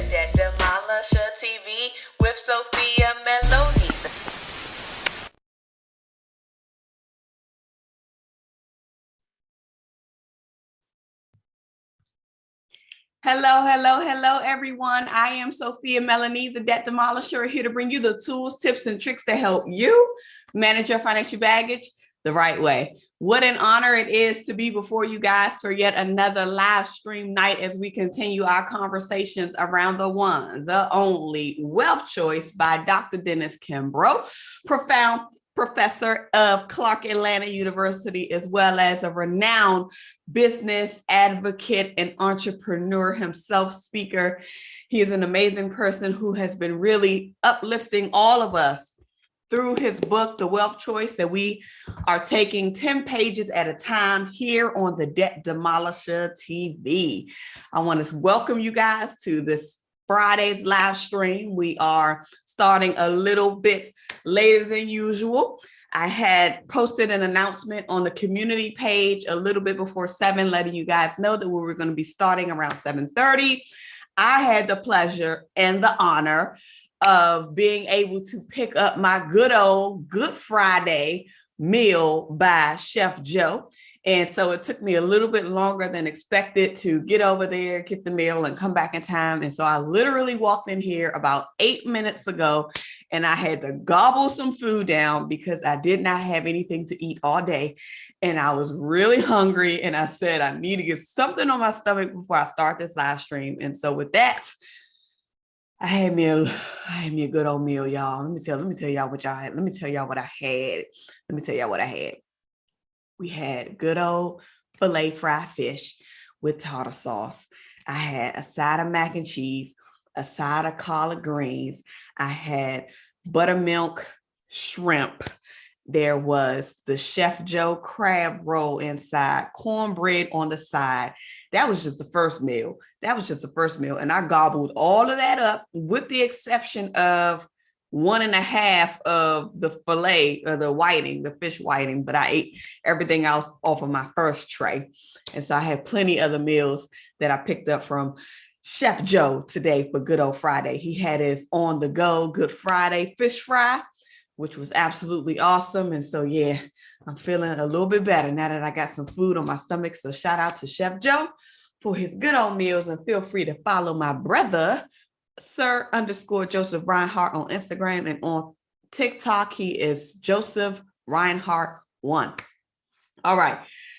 Debt Demolisher TV with Sophia Melone. Hello, everyone. I am Sophia Melonē, the Debt Demolisher, here to bring you the tools, tips, and tricks to help you manage your financial baggage the right way. What an honor it is to be before you guys for yet another live stream night as we continue our conversations around the one, the only Wealth Choice by Dr. Dennis Kimbrough, profound professor of Clark Atlanta University, as well as a renowned business advocate and entrepreneur himself, speaker. He is an amazing person who has been really uplifting all of us through his book, The Wealth Choice, that we are taking 10 pages at a time here on the Debt Demolisher TV. I want to welcome you guys to this Friday's live stream. We are starting a little bit later than usual. I had posted an announcement on the community page a little bit before 7, letting you guys know that we were going to be starting around 7:30. I had the pleasure and the honor of being able to pick up my good old Good Friday meal by Chef Joe. And so it took me a little bit longer than expected to get over there, get the meal, and come back in time. And so I literally walked in here about 8 minutes ago, and I had to gobble some food down because I did not have anything to eat all day. And I was really hungry. And I said, I need to get something on my stomach before I start this live stream. And so with that, I had me a good old meal, y'all. Let me tell y'all what y'all had. Let me tell y'all what I had. We had good old filet fried fish with tartar sauce. I had a side of mac and cheese, a side of collard greens. I had buttermilk shrimp. There was the Chef Joe crab roll inside, cornbread on the side. That was just the first meal. And I gobbled all of that up with the exception of 1.5 of the filet or the fish whiting, but I ate everything else off of my first tray. And so I had plenty of the meals that I picked up from Chef Joe today for Good Old Friday. He had his on the go Good Friday fish fry, which was absolutely awesome. And so, yeah, I'm feeling a little bit better now that I got some food on my stomach. So shout out to Chef Joe for his good old meals, and feel free to follow my brother, Sir_Joseph Reinhardt on Instagram, and on TikTok, he is Joseph Reinhardt 1. All right.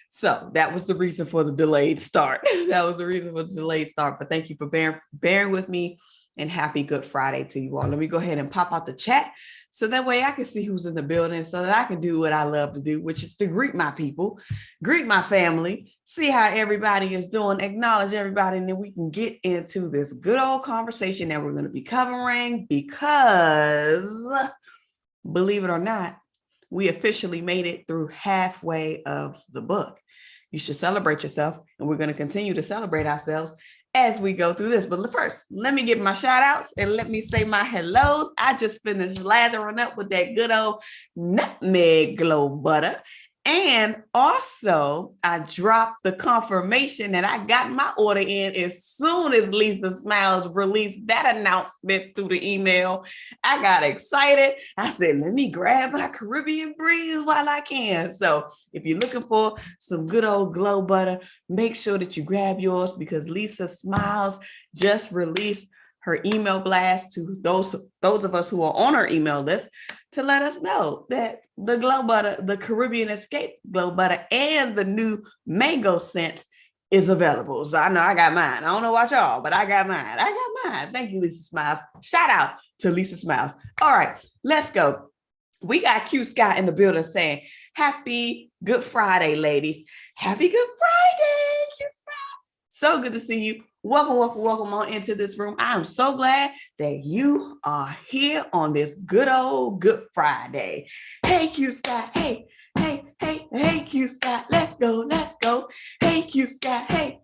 So that was the reason for the delayed start. But thank you for bearing with me, and happy Good Friday to you all. Let me go ahead and pop out the chat so that way I can see who's in the building, so that I can do what I love to do, which is to greet my people, greet my family, see how everybody is doing, acknowledge everybody, and then we can get into this good old conversation that we're going to be covering, because believe it or not, we officially made it through halfway of the book. You should celebrate yourself, and we're going to continue to celebrate ourselves as we go through this. But first, let me give my shout outs and let me say my hellos. I just finished lathering up with that good old nutmeg glow butter. And also, I dropped the confirmation that I got my order in as soon as Lisa Smiles released that announcement through the email. I got excited. I said, let me grab my Caribbean breeze while I can. So if you're looking for some good old glow butter, make sure that you grab yours, because Lisa Smiles just released her email blast to those of us who are on her email list to let us know that the glow butter, the Caribbean Escape glow butter, and the new mango scent is available. So I know I got mine. I don't know about y'all, but I got mine. Thank you, Lisa Smiles. Shout out to Lisa Smiles. All right, let's go. We got Q Scott in the building saying, happy Good Friday, ladies. Happy Good Friday, Q Scott. So good to see you. Welcome on into this room. I am so glad that you are here on this good old Good Friday. Hey, Q Scott. Hey, Q Scott. Let's go. Hey, Q Scott. Hey,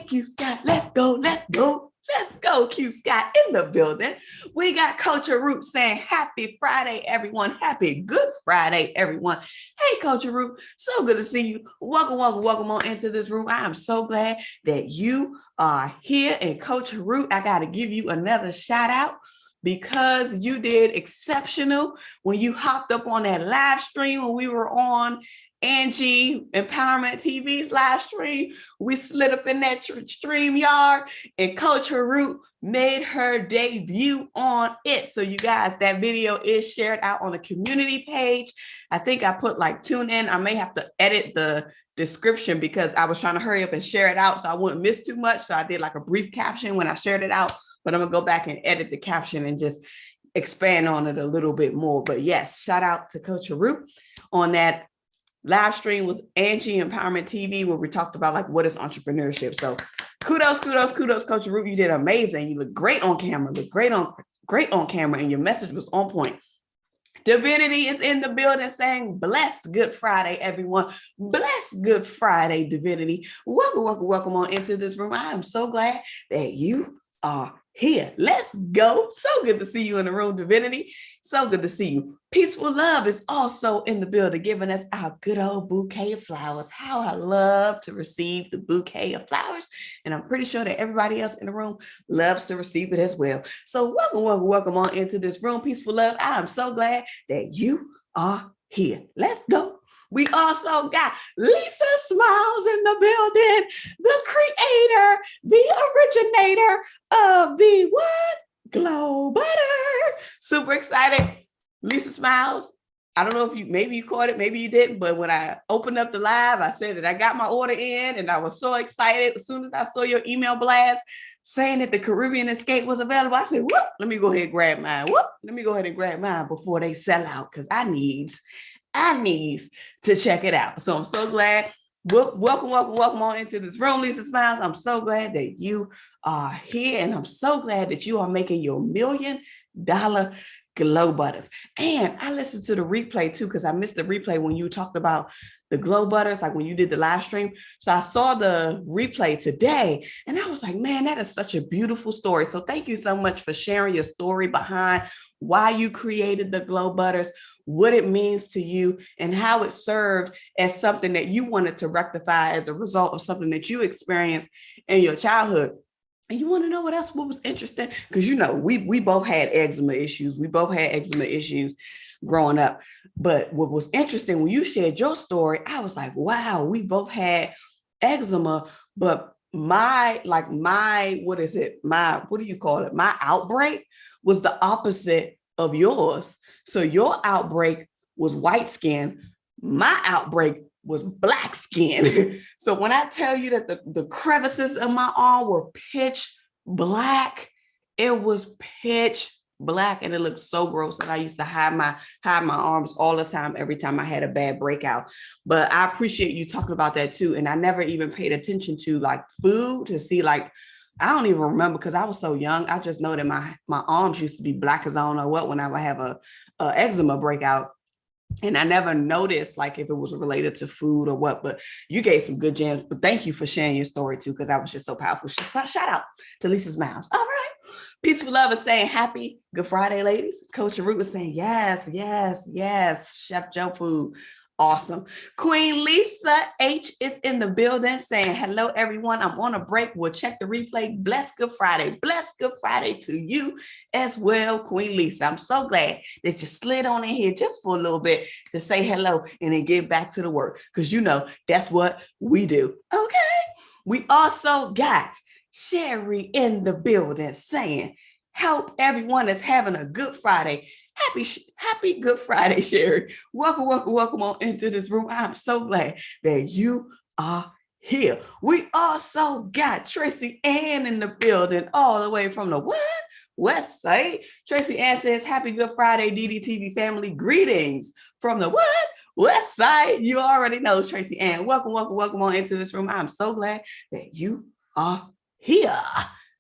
Q Scott. Let's go. Let's go, Q Scott in the building. We got Coach Root saying, happy Friday, everyone. Happy Good Friday, everyone. Hey, Coach Root, so good to see you. Welcome, welcome, welcome on into this room. I am so glad that you are here. And Coach Root, I got to give you another shout out because you did exceptional when you hopped up on that live stream when we were on Angie Empowerment TV's live stream. We slid up in that stream yard and Coach Root made her debut on it. So you guys, that video is shared out on the community page. I think I put like tune in. I may have to edit the description because I was trying to hurry up and share it out so I wouldn't miss too much. So I did like a brief caption when I shared it out, but I'm gonna go back and edit the caption and just expand on it a little bit more. But yes, shout out to Coach Root on that live stream with Angie Empowerment TV where we talked about like what is entrepreneurship. So kudos, Coach Root. You did amazing. You look great on camera, great on camera, and your message was on point. Divinity is in the building saying, blessed Good Friday, everyone. Blessed Good Friday, Divinity. Welcome, welcome, welcome on into this room. I am so glad that you are here. Let's go. So good to see you in the room, Divinity. So good to see you. Peaceful Love is also in the building, giving us our good old bouquet of flowers. How I love to receive the bouquet of flowers. And I'm pretty sure that everybody else in the room loves to receive it as well. So welcome, welcome, welcome on into this room, Peaceful Love. I am so glad that you are here. Let's go. We also got Lisa Smiles in the building, the creator, the originator of the what? Glow Butter. Super excited. Lisa Smiles. I don't know if maybe you caught it, maybe you didn't, but when I opened up the live, I said that I got my order in and I was so excited. As soon as I saw your email blast saying that the Caribbean Escape was available, I said, whoop, let me go ahead and grab mine. Whoop, let me go ahead and grab mine before they sell out because I need to check it out. So I'm so glad. Welcome on into this room, Lisa Smiles. I'm so glad that you are here, and I'm so glad that you are making your $1 million glow butters. And I listened to the replay too, because I missed the replay when you talked about the glow butters, like when you did the live stream. So I saw the replay today and I was like, man, that is such a beautiful story. So thank you so much for sharing your story behind why you created the glow butters, what it means to you, and how it served as something that you wanted to rectify as a result of something that you experienced in your childhood. And you want to know what was interesting? Because, you know, we both had eczema issues. We both had eczema issues growing up. But what was interesting when you shared your story, I was like, wow, we both had eczema, but my outbreak was the opposite of yours. So your outbreak was white skin. My outbreak was black skin. So when I tell you that the crevices of my arm were pitch black, it was pitch black and it looked so gross. And I used to hide my arms all the time, every time I had a bad breakout. But I appreciate you talking about that too. And I never even paid attention to like food to see like, I don't even remember because I was so young. I just know that my arms used to be black as I don't know what when I would have a eczema breakout. And I never noticed like if it was related to food or what, but you gave some good gems. But thank you for sharing your story too, because that was just so powerful. Shout out to Lisa Smiles. All right. Peaceful Love is saying happy Good Friday, ladies. Coach Root was saying yes. Chef Joe food. Awesome. Queen Lisa H is in the building saying, hello, everyone. I'm on a break. We'll check the replay. Bless Good Friday. Bless Good Friday to you as well, Queen Lisa. I'm so glad that you slid on in here just for a little bit to say hello and then get back to the work. Because, you know, that's what we do. Okay. We also got Sherry in the building saying, hope everyone is having a good Friday. Happy Good Friday, Sherry. Welcome on into this room. I'm so glad that you are here. We also got Tracy Ann in the building all the way from the what? West Side. Tracy Ann says, happy Good Friday, DDTV family. Greetings from the what? West Side. You already know, Tracy Ann. Welcome on into this room. I'm so glad that you are here.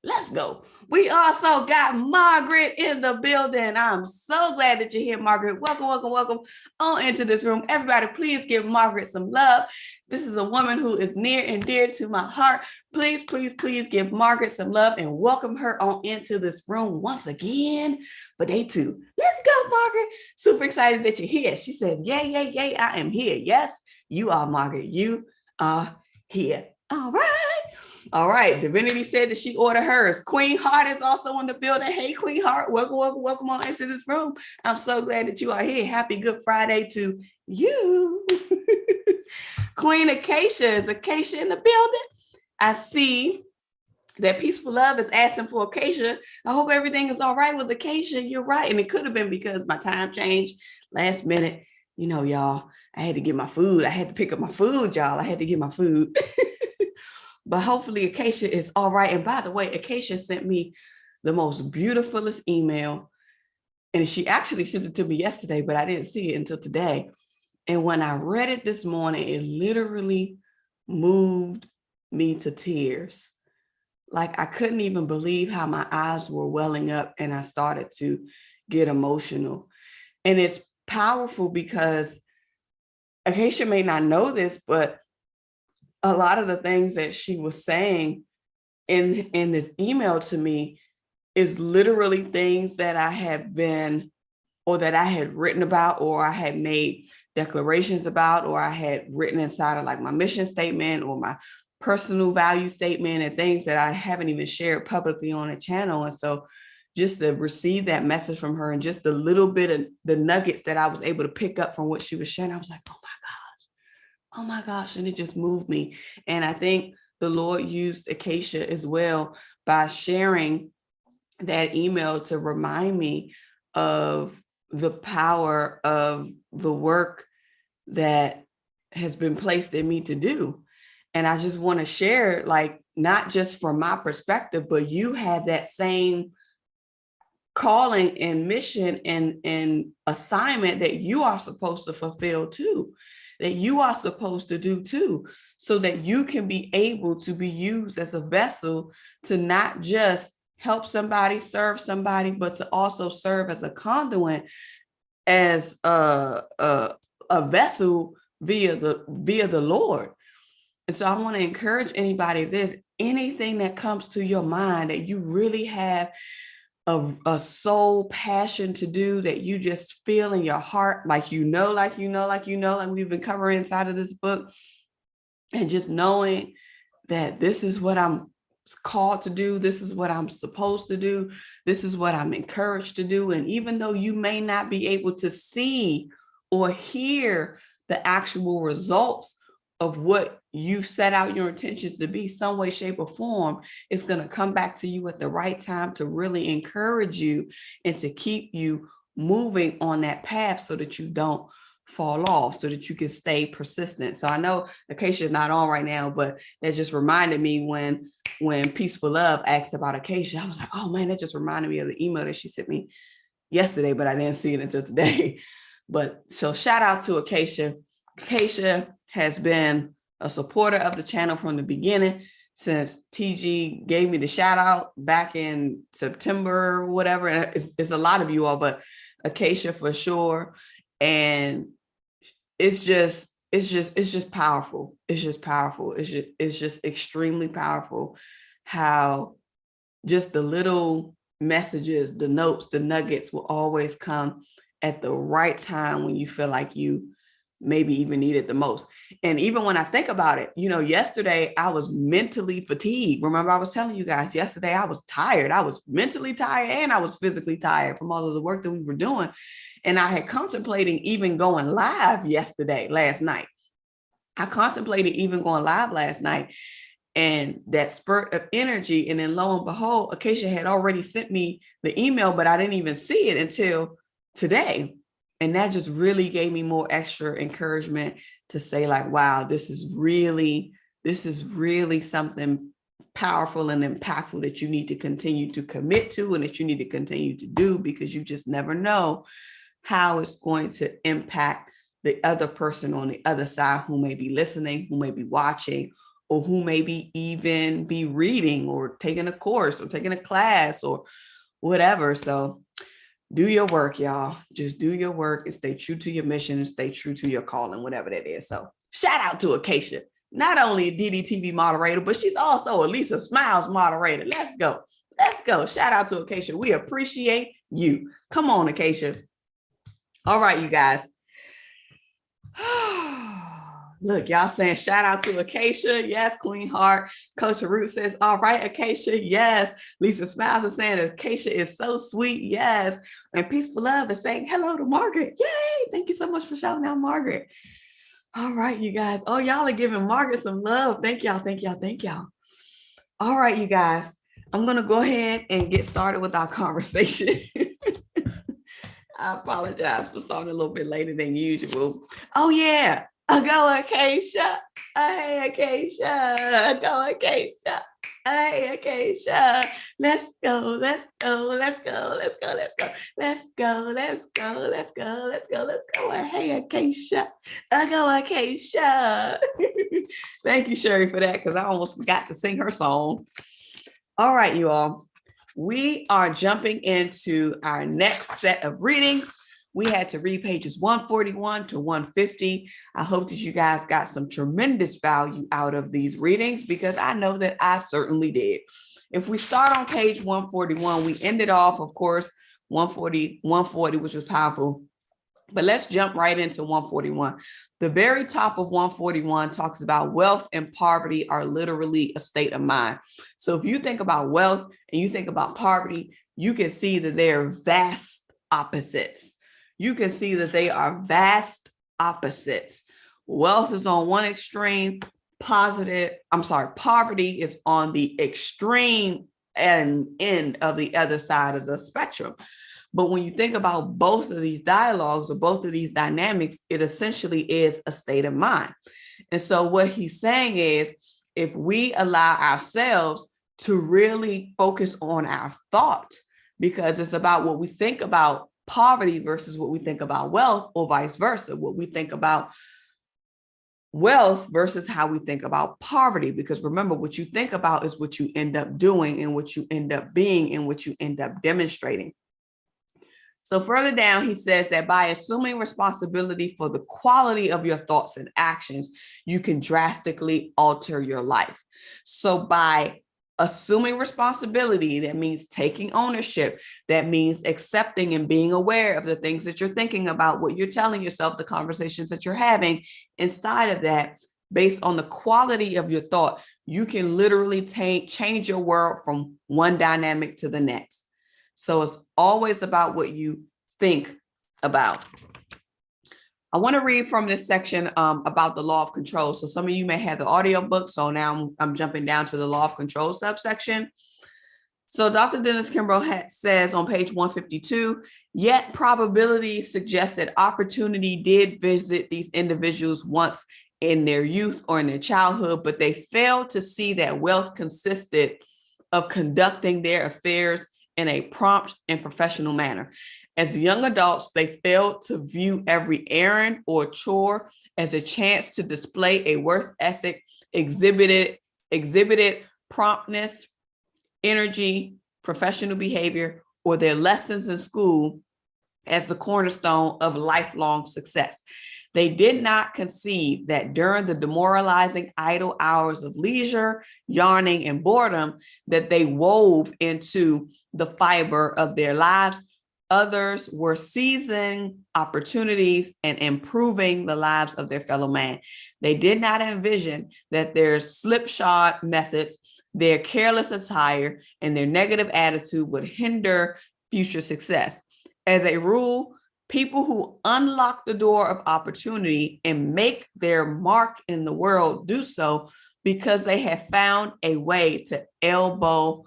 Let's go. We also got Margaret in the building. I'm so glad that you're here, Margaret. Welcome, welcome, welcome on into this room. Everybody, please give Margaret some love. This is a woman who is near and dear to my heart. Please, please, please give Margaret some love and welcome her on into this room once again for day 2. Let's go, Margaret. Super excited that you're here. She says, yay, yay, yay, I am here. Yes, you are, Margaret. You are here. All right. All right. Divinity said that she ordered hers. Queen Heart is also in the building. Hey, Queen Heart. Welcome, welcome, welcome on into this room. I'm so glad that you are here. Happy Good Friday to you. Queen Acacia. Is Acacia in the building? I see that Peaceful Love is asking for Acacia. I hope everything is all right with Acacia. You're right. And it could have been because my time changed last minute. You know, y'all, I had to get my food. I had to pick up my food, y'all. I had to get my food. But hopefully Acacia is all right. And by the way, Acacia sent me the most beautifulest email. And she actually sent it to me yesterday, but I didn't see it until today. And when I read it this morning, it literally moved me to tears. Like I couldn't even believe how my eyes were welling up and I started to get emotional. And it's powerful because Acacia may not know this, but a lot of the things that she was saying in this email to me is literally things that I have been, or that I had written about, or I had made declarations about, or I had written inside of like my mission statement or my personal value statement, and things that I haven't even shared publicly on the channel. And so just to receive that message from her and just the little bit of the nuggets that I was able to pick up from what she was sharing, I was like, oh my gosh. And it just moved me. And I think the Lord used Acacia as well by sharing that email to remind me of the power of the work that has been placed in me to do. And I just want to share, like, not just from my perspective, but you have that same calling and mission and assignment that you are supposed to fulfill too, that you are supposed to do too, so that you can be able to be used as a vessel to not just help somebody, serve somebody, but to also serve as a conduit, as a vessel via the Lord. And so I want to encourage anybody, if there's anything that comes to your mind that you really have a soul passion to do, that you just feel in your heart, like we've been covering inside of this book, and just knowing that this is what I'm called to do, this is what I'm supposed to do, this is what I'm encouraged to do. And even though you may not be able to see or hear the actual results of what you set out your intentions to be, some way, shape, or form, it's going to come back to you at the right time to really encourage you and to keep you moving on that path so that you don't fall off, so that you can stay persistent. So I know Acacia is not on right now, but that just reminded me when Peaceful Love asked about Acacia, I was like, oh man, that just reminded me of the email that she sent me yesterday, but I didn't see it until today. But so shout out to Acacia. Acacia has been a supporter of the channel from the beginning, since TG gave me the shout out back in September, whatever. It's a lot of you all, but Acacia for sure. And it's just powerful. It's just powerful. It's just extremely powerful how just the little messages, the notes, the nuggets will always come at the right time when you feel like you maybe even need it the most. And even when I think about it, yesterday I was mentally fatigued. Remember, I was telling you guys yesterday, I was tired. I was mentally tired and I was physically tired from all of the work that we were doing. And I had contemplated even going live last night. I contemplated even going live last night, and that spurt of energy. And then lo and behold, Acacia had already sent me the email, but I didn't even see it until today. And that just really gave me more extra encouragement to say, like, wow, this is really something powerful and impactful that you need to continue to commit to, and that you need to continue to do, because you just never know how it's going to impact the other person on the other side who may be listening, who may be watching, or who maybe even be reading or taking a course or taking a class or whatever. So do your work, y'all. Just do your work and stay true to your mission and stay true to your calling, whatever that is. So shout out to Acacia, not only a DDTV moderator, but she's also a Lisa Smiles moderator. Let's go. Let's go. Shout out to Acacia. We appreciate you. Come on, Acacia. All right, you guys. Look, y'all saying shout out to Acacia. Yes, Queen Heart. Coach Root says, all right, Acacia. Yes. Lisa Smiles is saying Acacia is so sweet. Yes. And Peaceful Love is saying hello to Margaret. Yay. Thank you so much for shouting out Margaret. All right, you guys. Oh, y'all are giving Margaret some love. Thank y'all. Thank y'all. Thank y'all. All right, you guys. I'm going to go ahead and get started with our conversation. I apologize for starting a little bit later than usual. Oh, yeah. Go Acacia. Hey, Acacia. Go Acacia. Hey, Acacia. Let's go. Let's go. Let's go. Let's go. Let's go. Let's go. Let's go. Let's go. Let's go. Let's go. Hey, Acacia. Go Acacia. Thank you, Sherry, for that, because I almost forgot to sing her song. All right, you all. We are jumping into our next set of readings. We had to read pages 141 to 150. I hope that you guys got some tremendous value out of these readings, because I know that I certainly did. If we start on page 141, we ended off, of course, 140, which was powerful. But let's jump right into 141. The very top of 141 talks about wealth and poverty are literally a state of mind. So if you think about wealth and you think about poverty, you can see that they are vast opposites. You can see that they are vast opposites. Wealth is on one extreme, poverty is on the extreme end of the other side of the spectrum. But when you think about both of these dialogues or both of these dynamics, it essentially is a state of mind. And so what he's saying is, if we allow ourselves to really focus on our thought, because it's about what we think about poverty versus what we think about wealth, or vice versa, what we think about wealth versus how we think about poverty. Because remember, what you think about is what you end up doing and what you end up being and what you end up demonstrating. So further down, he says that by assuming responsibility for the quality of your thoughts and actions, you can drastically alter your life. So by assuming responsibility, that means taking ownership. That means accepting and being aware of the things that you're thinking about, what you're telling yourself, the conversations that you're having. Inside of that, based on the quality of your thought, you can literally change your world from one dynamic to the next. So it's always about what you think about. I want to read from this section about the law of control. So some of you may have the audio book. So now I'm jumping down to the law of control subsection. So Dr. Dennis Kimbrough says on page 152, yet probability suggests that opportunity did visit these individuals once in their youth or in their childhood, but they failed to see that wealth consisted of conducting their affairs in a prompt and professional manner. As young adults, they failed to view every errand or chore as a chance to display a work ethic, exhibited promptness, energy, professional behavior, or their lessons in school as the cornerstone of lifelong success. They did not conceive that during the demoralizing idle hours of leisure, yarning, and boredom that they wove into the fiber of their lives, others were seizing opportunities and improving the lives of their fellow man. They did not envision that their slipshod methods, their careless attire, and their negative attitude would hinder future success. As a rule, people who unlock the door of opportunity and make their mark in the world do so because they have found a way to elbow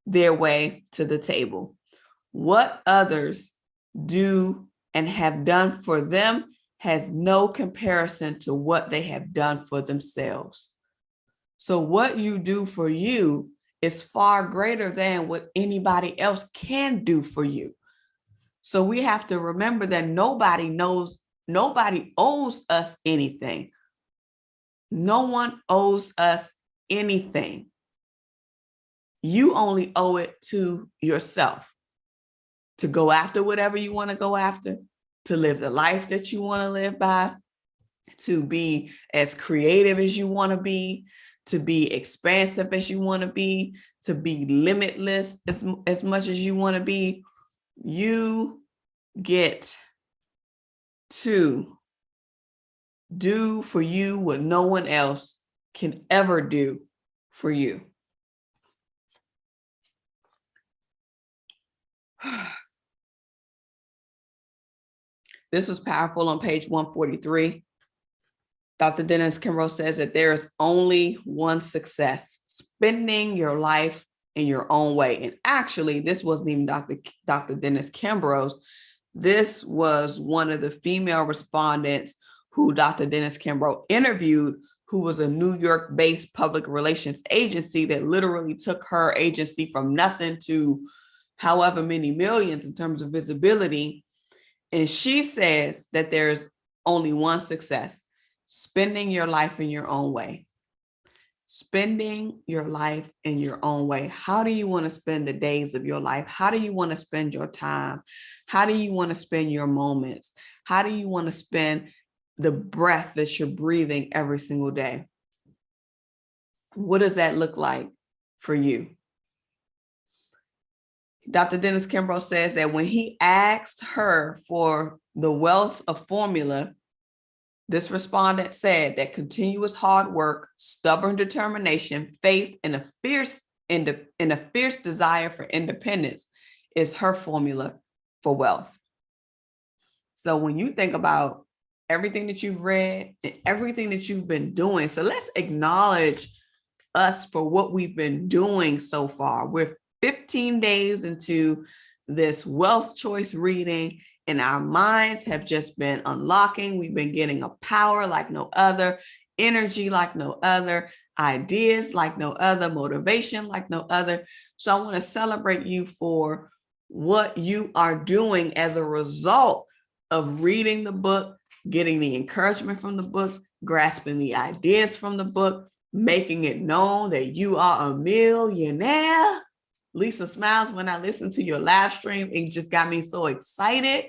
their way to the table. What others do and have done for them has no comparison to what they have done for themselves. So what you do for you is far greater than what anybody else can do for you. So we have to remember that nobody owes us anything. No one owes us anything. You only owe it to yourself to go after whatever you want to go after, to live the life that you want to live by, to be as creative as you want to be expansive as you want to be limitless as much as you want to be. You get to do for you what no one else can ever do for you. This was powerful on page 143. Dr. Dennis Kimbrough says that there is only one success: spending your life in your own way. And actually, this wasn't even Dr. Dennis Kimbrough's. This was one of the female respondents who Dr. Dennis Kimbrough interviewed, who was a New York-based public relations agency that literally took her agency from nothing to however many millions in terms of visibility. And she says that there's only one success: spending your life in your own way. Spending your life in your own way. How do you want to spend the days of your life? How do you want to spend your time? How do you want to spend your moments? How do you want to spend the breath that you're breathing every single day? What does that look like for you? Dr. Dennis Kimbrough says that when he asked her for the wealth of formula, this respondent said that continuous hard work, stubborn determination, faith, and a fierce desire for independence is her formula for wealth. So when you think about everything that you've read and everything that you've been doing, so let's acknowledge us for what we've been doing so far. We're 15 days into this wealth choice reading, and our minds have just been unlocking. We've been getting a power like no other, energy like no other, ideas like no other, motivation like no other. So I want to celebrate you for what you are doing as a result of reading the book, getting the encouragement from the book, grasping the ideas from the book, making it known that you are a millionaire. Lisa smiles when I listen to your live stream. It just got me so excited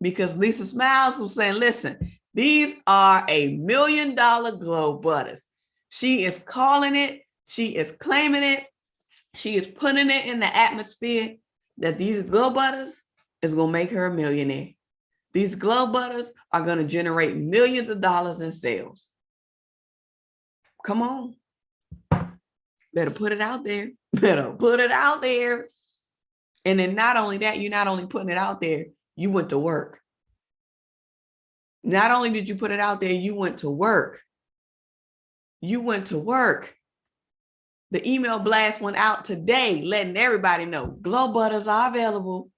because Lisa Smiles was saying, listen, these are $1 million glow butters. She is calling it. She is claiming it. She is putting it in the atmosphere that these glow butters is going to make her a millionaire. These glow butters are going to generate millions of dollars in sales. Come on. Better put it out there. Better put it out there. And then not only that, you're not only putting it out there, you went to work. Not only did you put it out there, you went to work. You went to work. The email blast went out today, letting everybody know glow butters are available.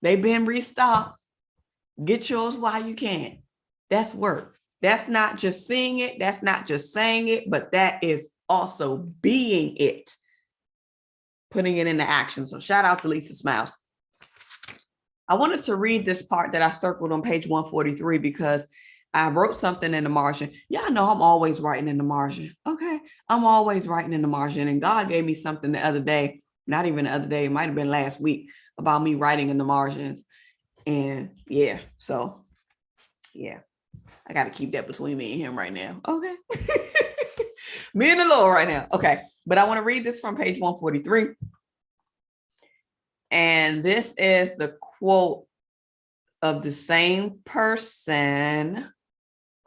They've been restocked. Get yours while you can. That's work. That's not just seeing it. That's not just saying it, but that is also being it, putting it into action. So shout out to Lisa Smiles. I wanted to read this part that I circled on page 143 because I wrote something in the margin. Y'all know I'm always writing in the margin. Okay. I'm always writing in the margin. And God gave me something the other day, not even the other day, it might have been last week, about me writing in the margins. And yeah, so yeah, I got to keep that between me and him right now. Okay. Me and the Lord right now. Okay. But I want to read this from page 143. And this is the quote of the same person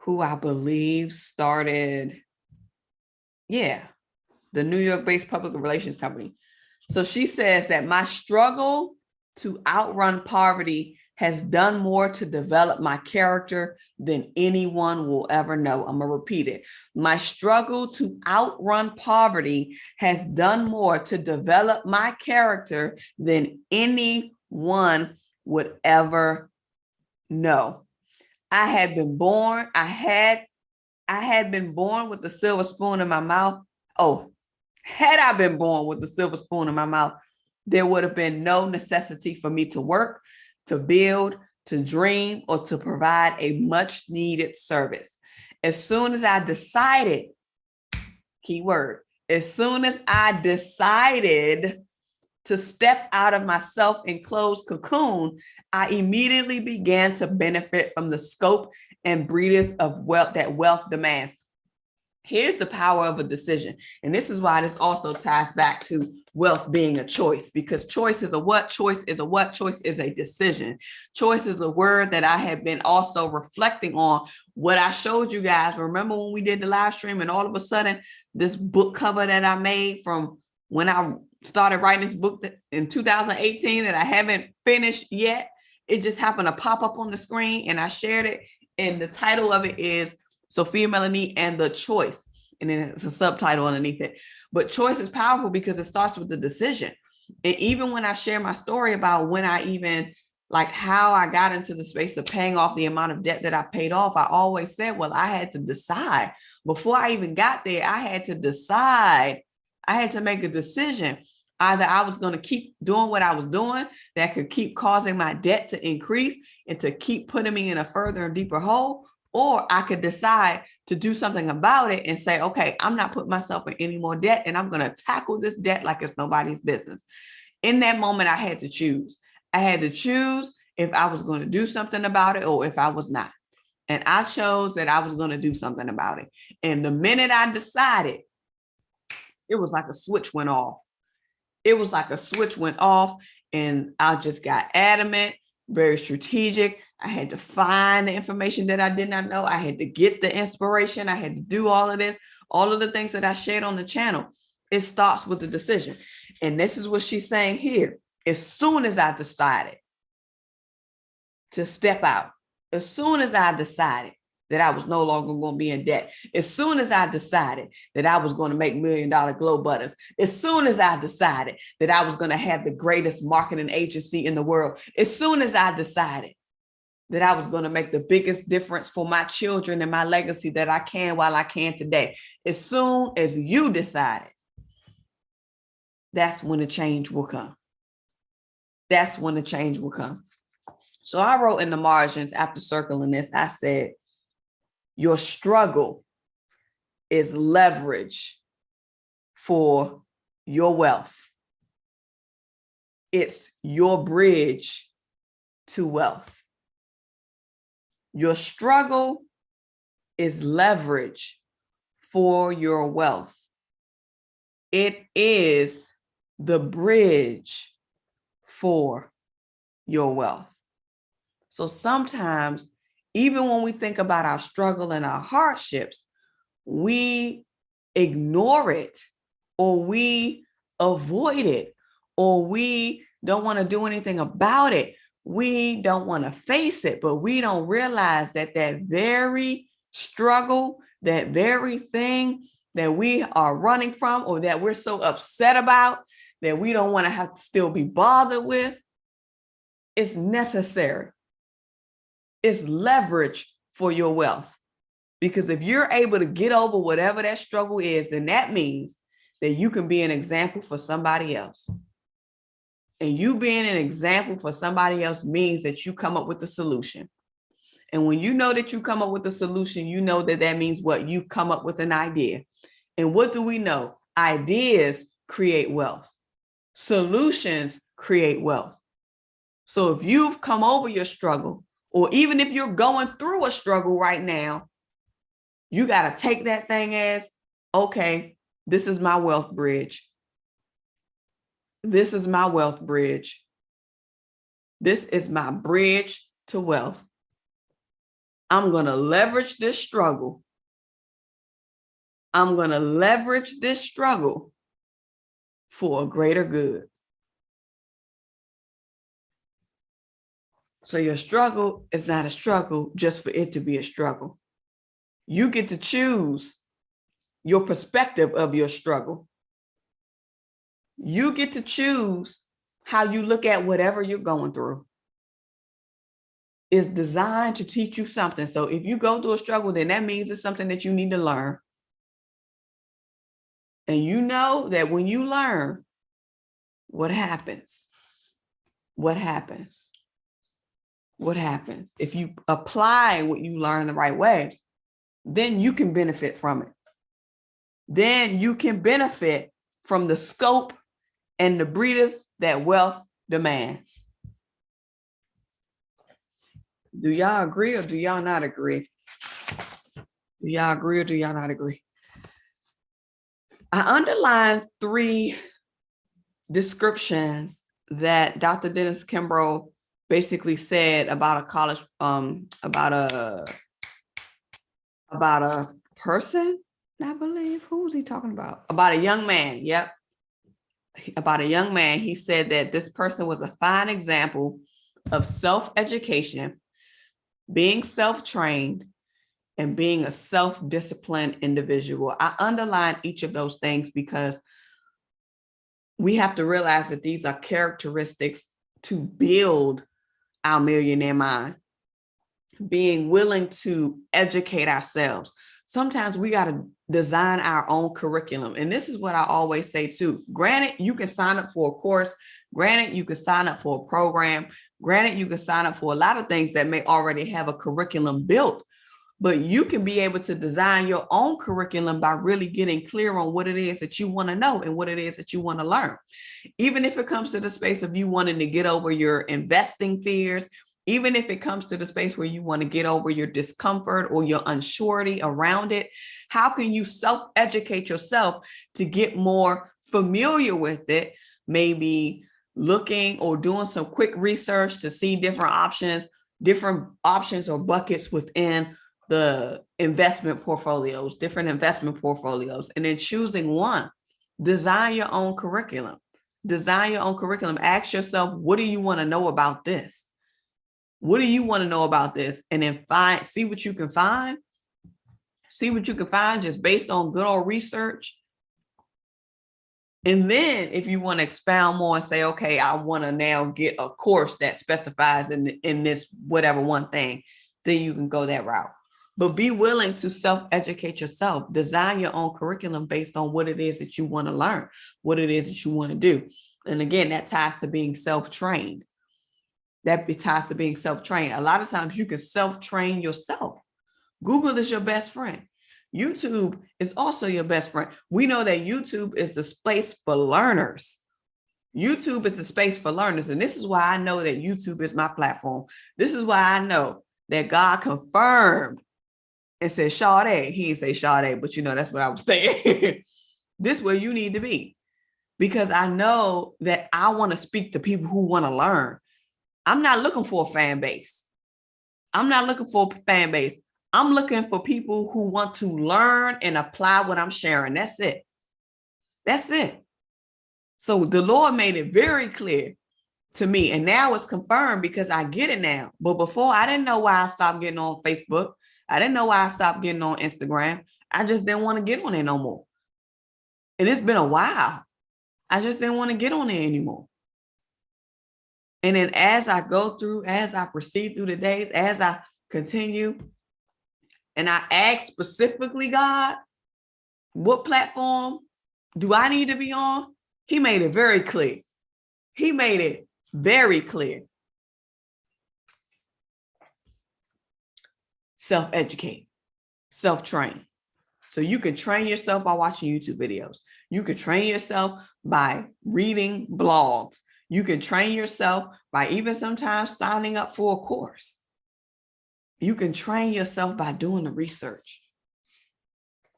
who I believe started, the New York-based public relations company. So she says that my struggle to outrun poverty has done more to develop my character than anyone will ever know. I'm going to repeat it. My struggle to outrun poverty has done more to develop my character than anyone would ever know. I had been born with the silver spoon in my mouth. Oh, had I been born with the silver spoon in my mouth, there would have been no necessity for me to work, to build, to dream, or to provide a much needed service. As soon as I decided key word, as soon as I decided to step out of my self-enclosed cocoon, I immediately began to benefit from the scope and breadth of wealth that wealth demands. Here's the power of a decision. And this is why this also ties back to wealth being a choice, because choice is a what? Choice is a what? Choice is a decision. Choice is a word that I have been also reflecting on what I showed you guys. Remember when we did the live stream and all of a sudden this book cover that I made from when I started writing this book in 2018 that I haven't finished yet, it just happened to pop up on the screen and I shared it. And the title of it is Sophia Melonē and the Choice. And then it's a subtitle underneath it. But choice is powerful because it starts with the decision. And even when I share my story about when I even, like how I got into the space of paying off the amount of debt that I paid off, I always said, well, I had to decide. Before I even got there, I had to decide. I had to make a decision. Either I was going to keep doing what I was doing that could keep causing my debt to increase and to keep putting me in a further and deeper hole, or I could decide to do something about it and say, okay, I'm not putting myself in any more debt and I'm going to tackle this debt like it's nobody's business. In that moment, I had to choose. I had to choose if I was going to do something about it or if I was not. And I chose that I was going to do something about it. And the minute I decided, it was like a switch went off. It was like a switch went off and I just got adamant, very strategic. I had to find the information that I did not know. I had to get the inspiration. I had to do all of this, all of the things that I shared on the channel. It starts with the decision. And this is what she's saying here. As soon as I decided to step out, as soon as I decided that I was no longer going to be in debt, as soon as I decided that I was going to make $1 million glow butters, as soon as I decided that I was going to have the greatest marketing agency in the world, as soon as I decided that I was going to make the biggest difference for my children and my legacy that I can while I can today, as soon as you decided, that's when the change will come. That's when the change will come. So I wrote in the margins after circling this, I said, your struggle is leverage for your wealth. It's your bridge to wealth. Your struggle is leverage for your wealth. It is the bridge for your wealth. So sometimes, even when we think about our struggle and our hardships, we ignore it or we avoid it or we don't want to do anything about it. We don't want to face it, but we don't realize that that very struggle, that very thing that we are running from or that we're so upset about that we don't want to have to still be bothered with, is necessary. It's leverage for your wealth. Because if you're able to get over whatever that struggle is, then that means that you can be an example for somebody else. And you being an example for somebody else means that you come up with a solution. And when you know that you come up with a solution, you know that that means what? You come up with an idea. And what do we know? Ideas create wealth. Solutions create wealth. So if you've come over your struggle, or even if you're going through a struggle right now, you got to take that thing as, okay, this is my wealth bridge. This is my wealth bridge. This is my bridge to wealth. I'm going to leverage this struggle. I'm going to leverage this struggle for a greater good. So your struggle is not a struggle just for it to be a struggle. You get to choose your perspective of your struggle. You get to choose how you look at whatever you're going through. It's designed to teach you something. So if you go through a struggle, then that means it's something that you need to learn. And you know that when you learn, what happens? What happens? What happens? If you apply what you learn the right way, then you can benefit from it. then you can benefit from the scope and the breeders that wealth demands. Do y'all agree or do y'all not agree? Do y'all agree or do y'all not agree? I underlined 3 descriptions that Dr. Dennis Kimbrough basically said about a college, about a person, I believe. Who was he talking about? About a young man. Yep. About a young man. He said that this person was a fine example of self-education, being self-trained, and being a self-disciplined individual. I underline each of those things because we have to realize that these are characteristics to build our millionaire mind. Being willing to educate ourselves. Sometimes we got to design our own curriculum. And this is what I always say too. Granted, you can sign up for a course. Granted, you can sign up for a program. Granted, you can sign up for a lot of things that may already have a curriculum built. But you can be able to design your own curriculum by really getting clear on what it is that you want to know and what it is that you want to learn. Even if it comes to the space of you wanting to get over your investing fears, even if it comes to the space where you want to get over your discomfort or your unsurety around it, how can you self-educate yourself to get more familiar with it? Maybe looking or doing some quick research to see different options or buckets within the investment portfolios, different investment portfolios, and then choosing one. Design your own curriculum. Design your own curriculum. Ask yourself, what do you want to know about this? What do you want to know about this? And then see what you can find. See what you can find just based on good old research. And then if you want to expound more and say, okay, I want to now get a course that specifies in this whatever one thing, then you can go that route. But be willing to self-educate yourself. Design your own curriculum based on what it is that you want to learn, what it is that you want to do. And again, that ties to being self-trained. That ties to being self-trained. A lot of times you can self-train yourself. Google is your best friend. YouTube is also your best friend. We know that YouTube is the space for learners. YouTube is the space for learners. And this is why I know that YouTube is my platform. This is why I know that God confirmed and said, Sade. He didn't say Sade, but you know, that's what I was saying. This is where you need to be. Because I know that I want to speak to people who want to learn. I'm not looking for a fan base. I'm not looking for a fan base. I'm looking for people who want to learn and apply what I'm sharing. That's it. That's it. So the Lord made it very clear to me. And now it's confirmed because I get it now. But before, I didn't know why I stopped getting on Facebook. I didn't know why I stopped getting on Instagram. I just didn't want to get on there no more. And it's been a while. I just didn't want to get on there anymore. And then as I proceed through the days, as I continue, and I ask specifically, God, what platform do I need to be on? He made it very clear. He made it very clear. Self-educate, self-train. So you can train yourself by watching YouTube videos. You can train yourself by reading blogs. You can train yourself by even sometimes signing up for a course. You can train yourself by doing the research.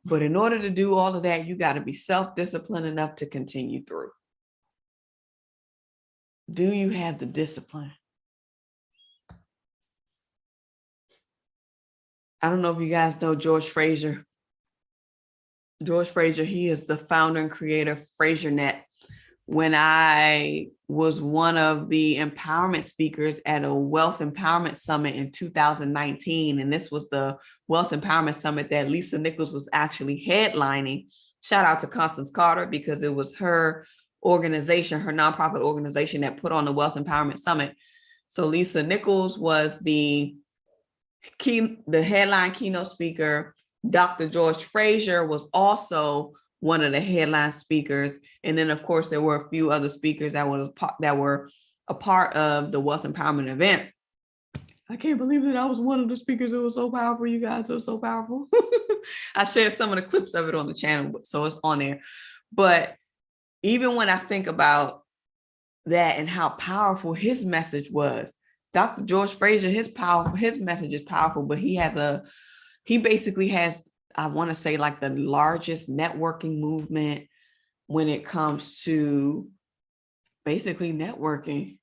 But in order to do all of that, you got to be self-disciplined enough to continue through. Do you have the discipline? I don't know if you guys know George Fraser. George Fraser, he is the founder and creator of FraserNet. When I was one of the empowerment speakers at a Wealth Empowerment Summit in 2019, and this was the Wealth Empowerment Summit that Lisa Nichols was actually headlining. Shout out to Constance Carter, because it was her organization, her nonprofit organization, that put on the Wealth Empowerment Summit. So Lisa Nichols was the headline keynote speaker. Dr. George Fraser was also one of the headline speakers. And then, of course, there were a few other speakers that were a part of the Wealth Empowerment event. I can't believe that I was one of the speakers. It was so powerful, you guys. It was so powerful. I shared some of the clips of it on the channel, so it's on there. But even when I think about that and how powerful his message was, Dr. George Fraser, his message is powerful, but he basically has, I want to say, like the largest networking movement when it comes to basically networking.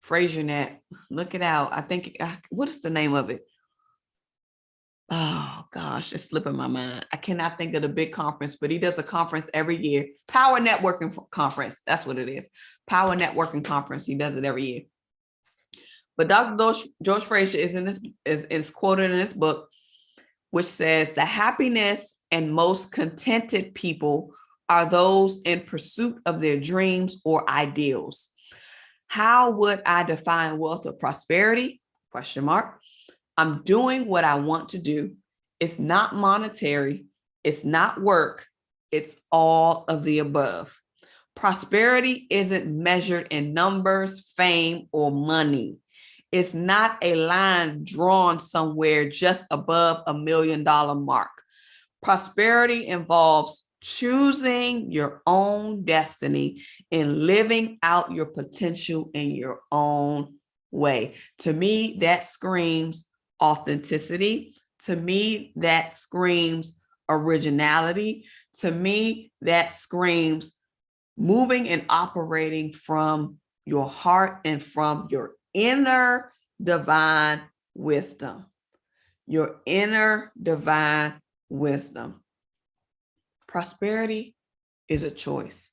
FraserNet, look it out. I think, what is the name of it? Oh gosh, it's slipping my mind. I cannot think of the big conference, but he does a conference every year. Power Networking Conference. That's what it is. Power Networking Conference. He does it every year. But Dr. George Fraser is quoted in this book, which says the happiness and most contented people are those in pursuit of their dreams or ideals. How would I define wealth or prosperity? Question mark. I'm doing what I want to do. It's not monetary. It's not work. It's all of the above. Prosperity isn't measured in numbers, fame, or money. It's not a line drawn somewhere just above $1 million mark. Prosperity involves choosing your own destiny and living out your potential in your own way. To me, that screams authenticity. To me, that screams originality. To me, that screams moving and operating from your heart and from your inner divine wisdom. Your inner divine wisdom. Prosperity is a choice.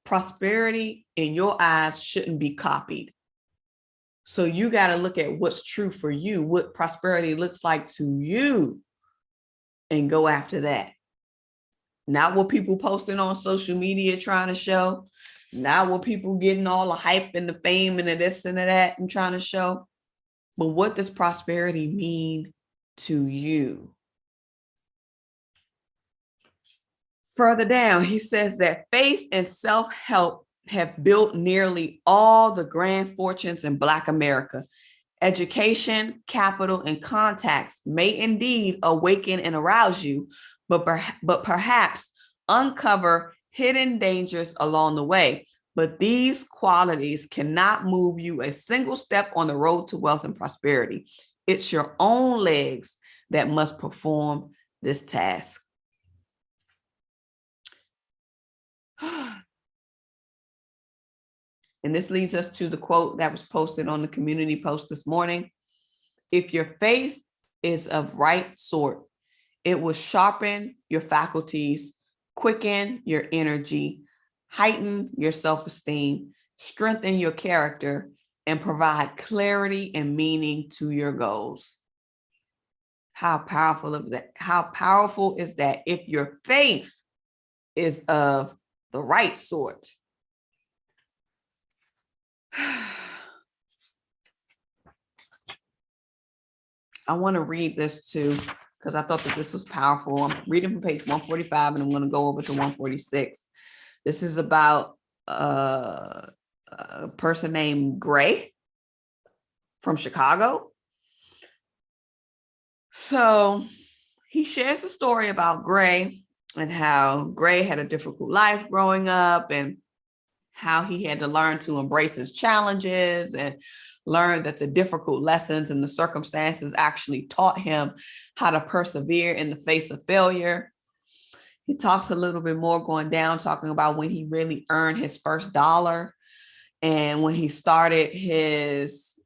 Prosperity in your eyes shouldn't be copied. So you got to look at what's true for you, what prosperity looks like to you, and go after that. Not what people posting on social media trying to show, not what people getting all the hype and the fame and the this and the that and trying to show, but what does prosperity mean to you? Further down, he says that faith and self-help have built nearly all the grand fortunes in Black America. Education, capital, and contacts may indeed awaken and arouse you, but perhaps uncover hidden dangers along the way. But these qualities cannot move you a single step on the road to wealth and prosperity. It's your own legs that must perform this task. And this leads us to the quote that was posted on the community post this morning. If your faith is of right sort, it will sharpen your faculties, quicken your energy, heighten your self-esteem, strengthen your character, and provide clarity and meaning to your goals. How powerful is that if your faith is of the right sort? I want to read this too, because I thought that this was powerful. I'm reading from page 145 and I'm going to go over to 146. This is about a person named Gray from Chicago. So he shares the story about Gray and how Gray had a difficult life growing up and how he had to learn to embrace his challenges and learn that the difficult lessons and the circumstances actually taught him how to persevere in the face of failure. He talks a little bit more going down, talking about when he really earned his first dollar and when he started his,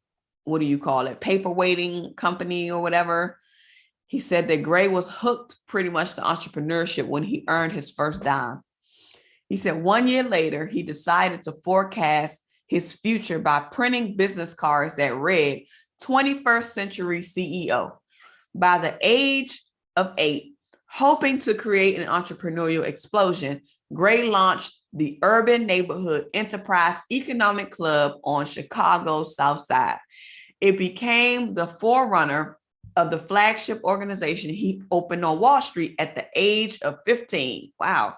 what do you call it, paperweighting company or whatever. He said that Gray was hooked pretty much to entrepreneurship when he earned his first dime. He said 1 year later, he decided to forecast his future by printing business cards that read 21st century CEO. By the age of 8, hoping to create an entrepreneurial explosion, Gray launched the Urban Neighborhood Enterprise Economic Club on Chicago's South Side. It became the forerunner of the flagship organization he opened on Wall Street at the age of 15. Wow.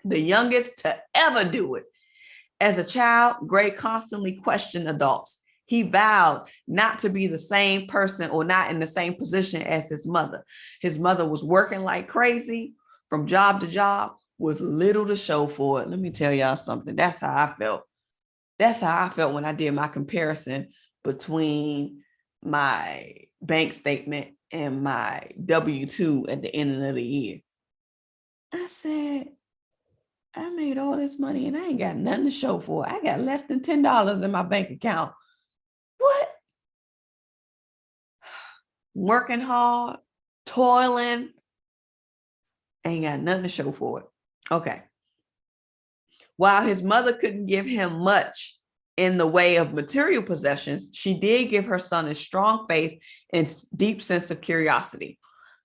The youngest to ever do it. As a child, Gray constantly questioned adults. He vowed not to be the same person or not in the same position as his mother. His mother was working like crazy from job to job with little to show for it. Let me tell y'all something. That's how I felt. That's how I felt when I did my comparison between my bank statement and my W-2 at the end of the year. I said, I made all this money and I ain't got nothing to show for it. I got less than $10 in my bank account. What? Working hard, toiling, ain't got nothing to show for it. Okay. While his mother couldn't give him much in the way of material possessions, she did give her son a strong faith and deep sense of curiosity.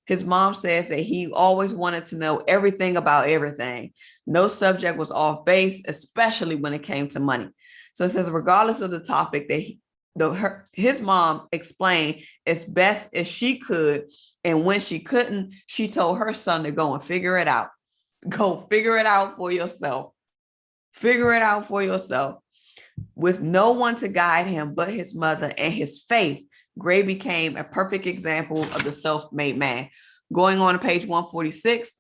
His mom says that he always wanted to know everything about everything. No subject was off base, especially when it came to money. So it says, regardless of the topic, that his mom explained as best as she could. And when she couldn't, she told her son to go and figure it out. Go figure it out for yourself. Figure it out for yourself. With no one to guide him but his mother and his faith, Gray became a perfect example of the self-made man. Going on to page 146,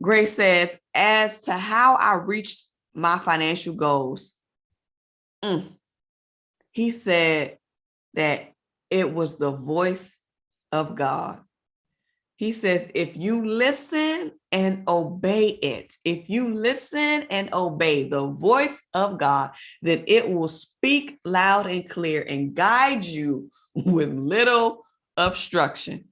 Gray says, as to how I reached my financial goals, he said that it was the voice of God. He says, if you listen and obey it, if you listen and obey the voice of God, then it will speak loud and clear and guide you with little obstruction.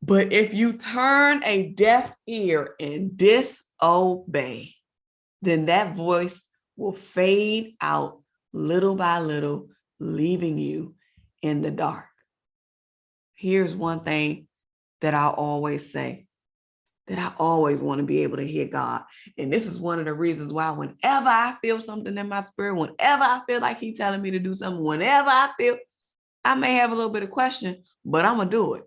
But if you turn a deaf ear and disobey, then that voice will fade out little by little, leaving you in the dark. Here's one thing that I always say, that I always want to be able to hear God. And this is one of the reasons why whenever I feel something in my spirit, whenever I feel like he's telling me to do something, whenever I feel, I may have a little bit of question, but I'm going to do it.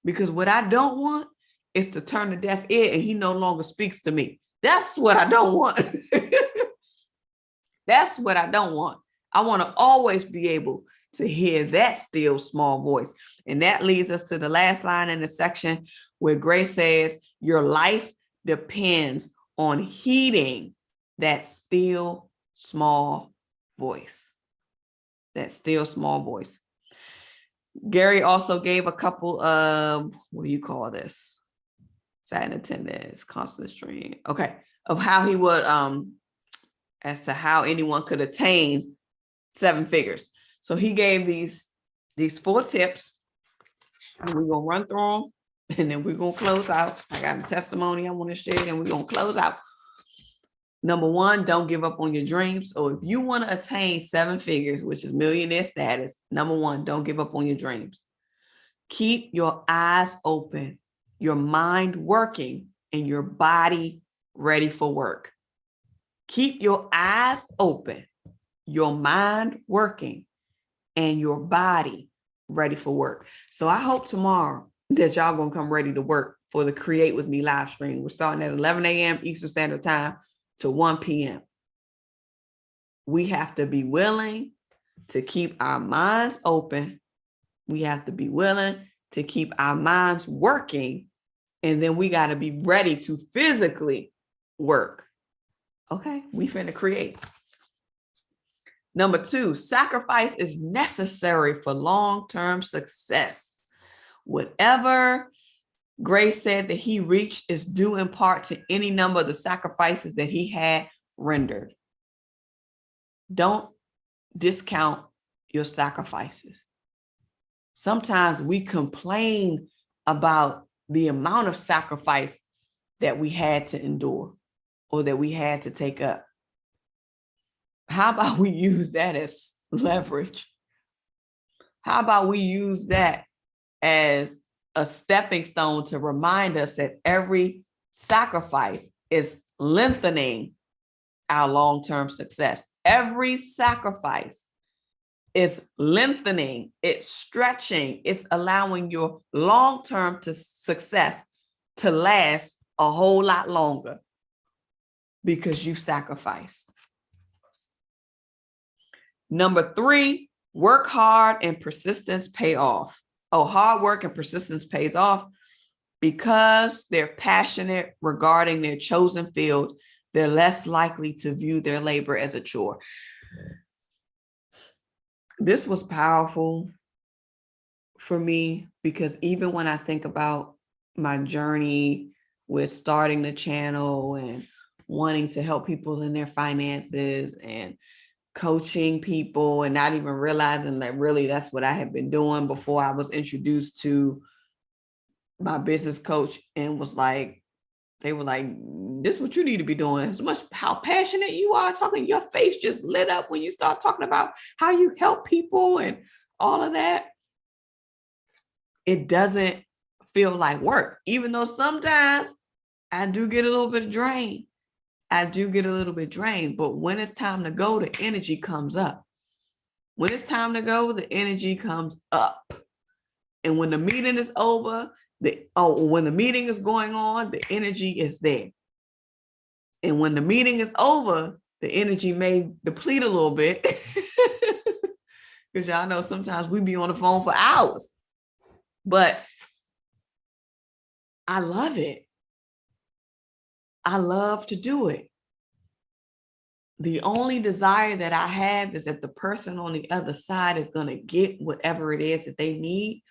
Because what I don't want is to turn a deaf ear and he no longer speaks to me. That's what I don't want. That's what I don't want. I want to always be able to hear that still small voice. And that leads us to the last line in the section where Grace says, your life depends on heeding that still small voice. That still small voice. Gary also gave a couple of, what do you call this? Sat in attendance, constant stream. Okay. Of how he would, as to how anyone could attain 7 figures. So he gave these 4 tips, and we're going to run through them, and then we're going to close out. I got a testimony I want to share, and we're going to close out. Number 1, don't give up on your dreams. So if you want to attain 7 figures, which is millionaire status, number 1, don't give up on your dreams. Keep your eyes open, your mind working, and your body ready for work. Keep your eyes open, your mind working, and your body ready for work. So I hope tomorrow that y'all gonna come ready to work for the Create With Me live stream. We're starting at 11 a.m. Eastern Standard Time to 1 p.m. We have to be willing to keep our minds open. We have to be willing to keep our minds working. And then we got to be ready to physically work. Okay, we finna create. Number 2, sacrifice is necessary for long-term success. Whatever Grace said that he reached is due in part to any number of the sacrifices that he had rendered. Don't discount your sacrifices. Sometimes we complain about the amount of sacrifice that we had to endure or that we had to take up. How about we use that as leverage? How about we use that as a stepping stone to remind us that every sacrifice is lengthening our long-term success. Every sacrifice is lengthening, it's stretching, it's allowing your long-term success to last a whole lot longer because you sacrificed. Number 3, work hard and persistence pay off. Oh, hard work and persistence pays off because they're passionate regarding their chosen field. They're less likely to view their labor as a chore. This was powerful for me because even when I think about my journey with starting the channel and wanting to help people in their finances and coaching people and not even realizing that really that's what I had been doing before I was introduced to my business coach and was like, they were like, this is what you need to be doing. As much how passionate you are talking, your face just lit up when you start talking about how you help people and all of that. It doesn't feel like work, even though sometimes I do get a little bit drained. But when it's time to go, the energy comes up. When it's time to go, the energy comes up. And when the meeting is over, when the meeting is going on, the energy is there. And when the meeting is over, the energy may deplete a little bit. Because y'all know sometimes we be on the phone for hours. But I love it. I love to do it. The only desire that I have is that the person on the other side is going to get whatever it is that they need,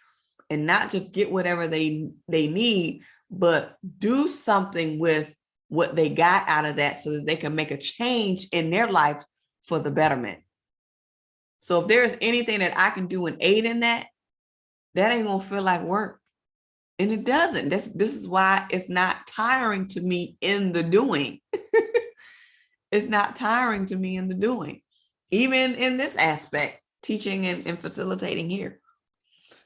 and not just get whatever they need, but do something with what they got out of that so that they can make a change in their life for the betterment. So if there's anything that I can do and aid in that, that ain't gonna feel like work. And it doesn't. This is why it's not tiring to me in the doing. It's not tiring to me in the doing, even in this aspect, teaching and facilitating here.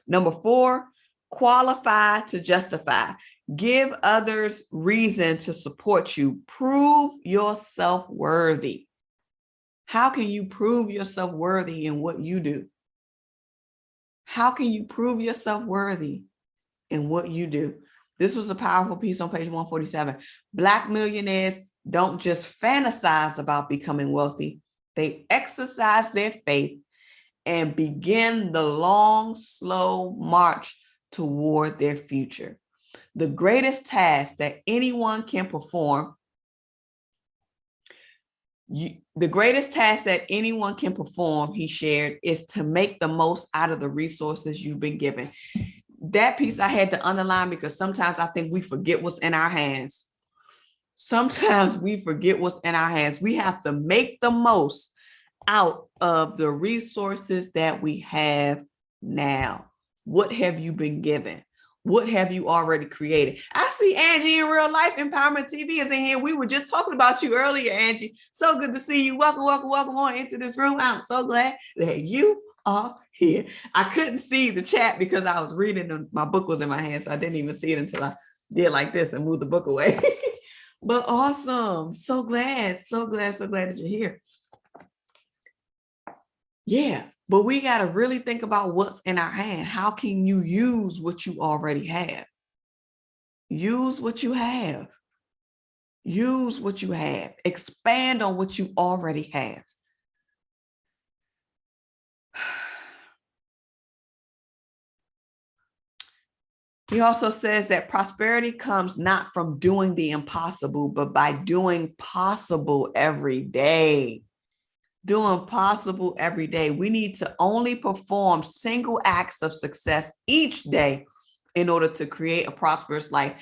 Number 4, qualify to justify. Give others reason to support you. Prove yourself worthy. How can you prove yourself worthy in what you do? How can you prove yourself worthy in what you do? This was a powerful piece on page 147. Black millionaires don't just fantasize about becoming wealthy. They exercise their faith and begin the long, slow march toward their future. The greatest task that anyone can perform, he shared, is to make the most out of the resources you've been given. That piece I had to underline because sometimes I think we forget what's in our hands. We have to make the most out of the resources that we have now. What have you been given? What have you already created? I see Angie in Real Life Empowerment TV is in here. We were just talking about you earlier, Angie. So good to see you. Welcome on into this room. I'm so glad that you are here. I couldn't see the chat because I was reading. My book was in my hand, so I didn't even see it until I did like this and moved the book away. But awesome. So glad that you're here. Yeah, but we got to really think about what's in our hand. How can you use what you already have? Use what you have. Use what you have. Expand on what you already have. He also says that prosperity comes not from doing the impossible, but by doing possible every day. Doing possible every day. We need to only perform single acts of success each day in order to create a prosperous life.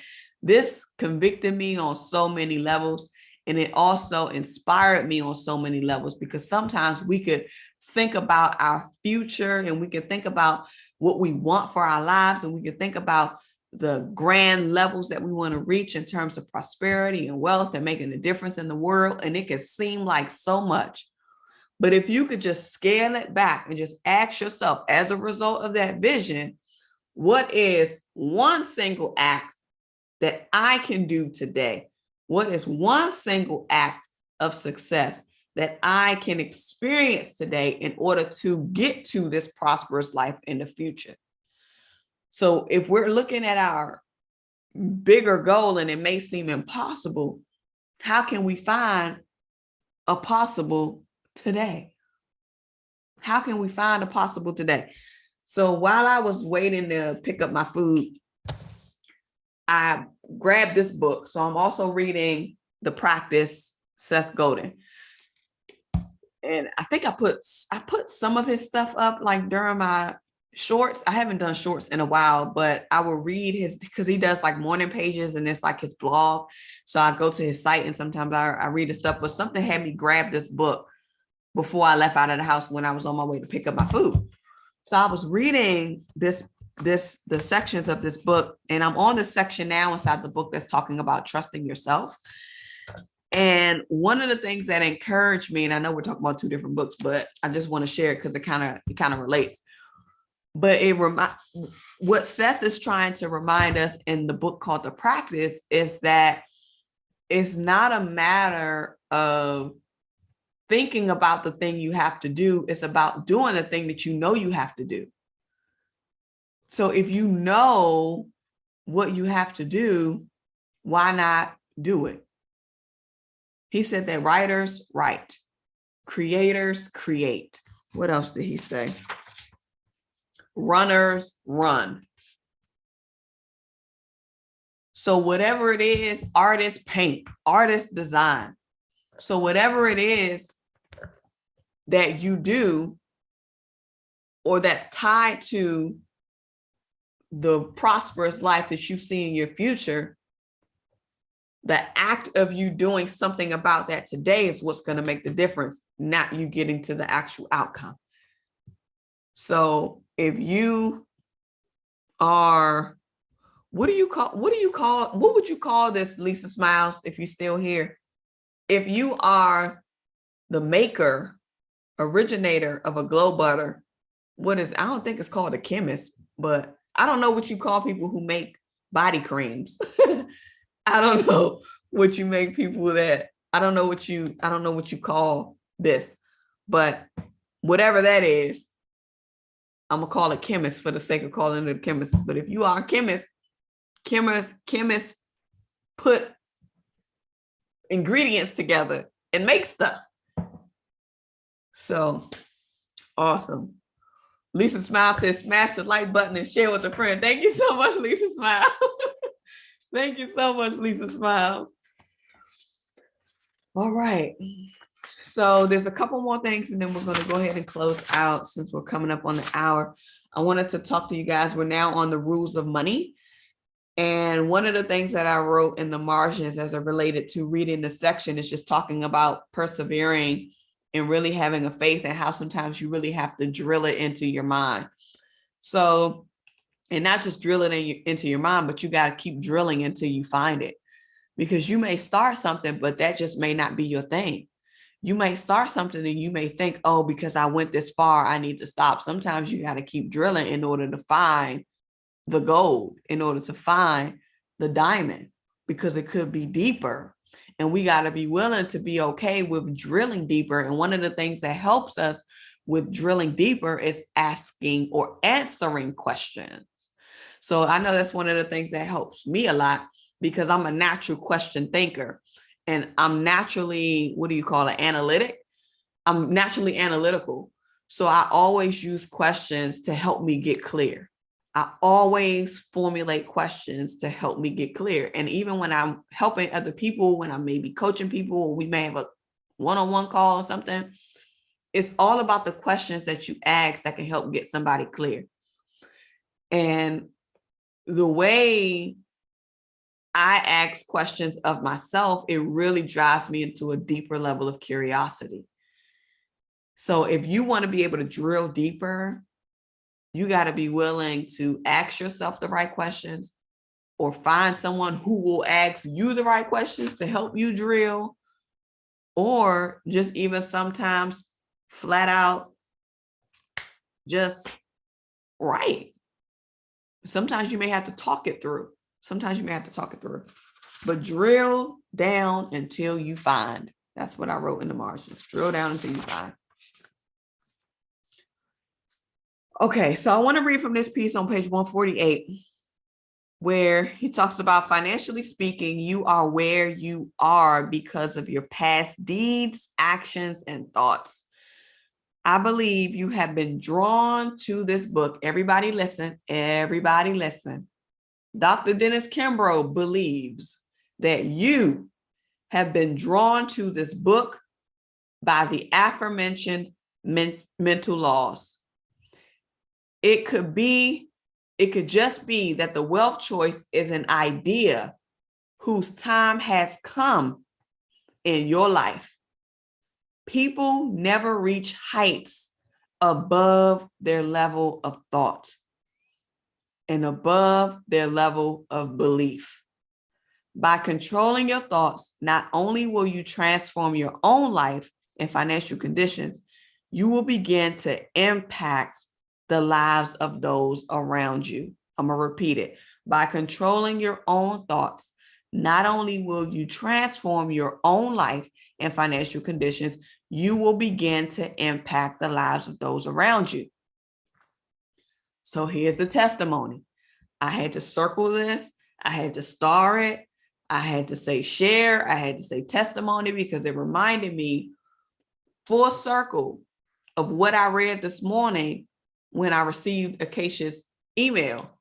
This convicted me on so many levels, and it also inspired me on so many levels, because sometimes we could think about our future and we could think about what we want for our lives, and we could think about the grand levels that we want to reach in terms of prosperity and wealth and making a difference in the world. And it can seem like so much. But if you could just scale it back and just ask yourself, as a result of that vision, what is one single act that I can do today? What is one single act of success that I can experience today in order to get to this prosperous life in the future? So if we're looking at our bigger goal and it may seem impossible, how can we find a possible today? How can we find a possible today? So while I was waiting to pick up my food, I grabbed this book. So I'm also reading The Practice, Seth Godin. And I think I put some of his stuff up like during my shorts. I haven't done shorts in a while, but I will read his, because he does like morning pages and it's like his blog. So I go to his site and sometimes I read his stuff, but something had me grab this book before I left out of the house when I was on my way to pick up my food. So I was reading the sections of this book, and I'm on the section now inside the book that's talking about trusting yourself. And one of the things that encouraged me, and I know we're talking about two different books, but I just want to share it because it kind of relates. But what Seth is trying to remind us in the book called The Practice is that it's not a matter of thinking about the thing you have to do. It's about doing the thing that you know you have to do. So if you know what you have to do, why not do it? He said that writers write, creators create. What else did he say? Runners run. So whatever it is, artists paint, artists design. So whatever it is that you do or that's tied to the prosperous life that you see in your future, the act of you doing something about that today is what's going to make the difference, not you getting to the actual outcome. So if you are, what would you call this, Lisa Smiles, if you're still here? If you are the maker, originator of a glow butter, I don't think it's called a chemist, but I don't know what you call people who make body creams. I don't know what you make people that, I don't know what you call this, but whatever that is, I'm gonna call it chemist for the sake of calling it a chemist. But if you are a chemist put ingredients together and make stuff. So awesome. Lisa Smile says, smash the like button and share with a friend. Thank you so much, Lisa Smile. Thank you so much, Lisa Smile. All right. So there's a couple more things and then we're going to go ahead and close out since we're coming up on the hour. I wanted to talk to you guys. We're now on the rules of money. And one of the things that I wrote in the margins as it related to reading the section is just talking about persevering and really having a faith and how sometimes you really have to drill it into your mind. So, and not just drill it into your mind, but you got to keep drilling until you find it, because you may start something, but that just may not be your thing. You may start something and you may think, oh, because I went this far, I need to stop. Sometimes you got to keep drilling in order to find the gold, in order to find the diamond, because it could be deeper. And we got to be willing to be okay with drilling deeper. And one of the things that helps us with drilling deeper is asking or answering questions. So I know that's one of the things that helps me a lot, because I'm a natural question thinker and I'm naturally, analytic? I'm naturally analytical. So I always use questions to help me get clear. I always formulate questions to help me get clear. And even when I'm helping other people, when I may be coaching people, or we may have a one-on-one call or something, it's all about the questions that you ask that can help get somebody clear. And the way I ask questions of myself, it really drives me into a deeper level of curiosity. So if you want to be able to drill deeper, you got to be willing to ask yourself the right questions, or find someone who will ask you the right questions to help you drill, or just even sometimes flat out just write. Sometimes you may have to talk it through. But drill down until you find. That's what I wrote in the margins. Drill down until you find. Okay, so I want to read from this piece on page 148, where he talks about, financially speaking, you are where you are because of your past deeds, actions, and thoughts. I believe you have been drawn to this book. Everybody listen. Everybody listen. Dr. Dennis Kimbrough believes that you have been drawn to this book by the aforementioned mental laws. It could just be that the wealth choice is an idea whose time has come in your life. People never reach heights above their level of thought and above their level of belief. By controlling your thoughts, not only will you transform your own life and financial conditions, you will begin to impact the lives of those around you. I'm going to repeat it. By controlling your own thoughts, not only will you transform your own life and financial conditions, you will begin to impact the lives of those around you. So here's the testimony. I had to circle this. I had to star it. I had to say share. I had to say testimony because it reminded me full circle of what I read this morning when I received Acacia's email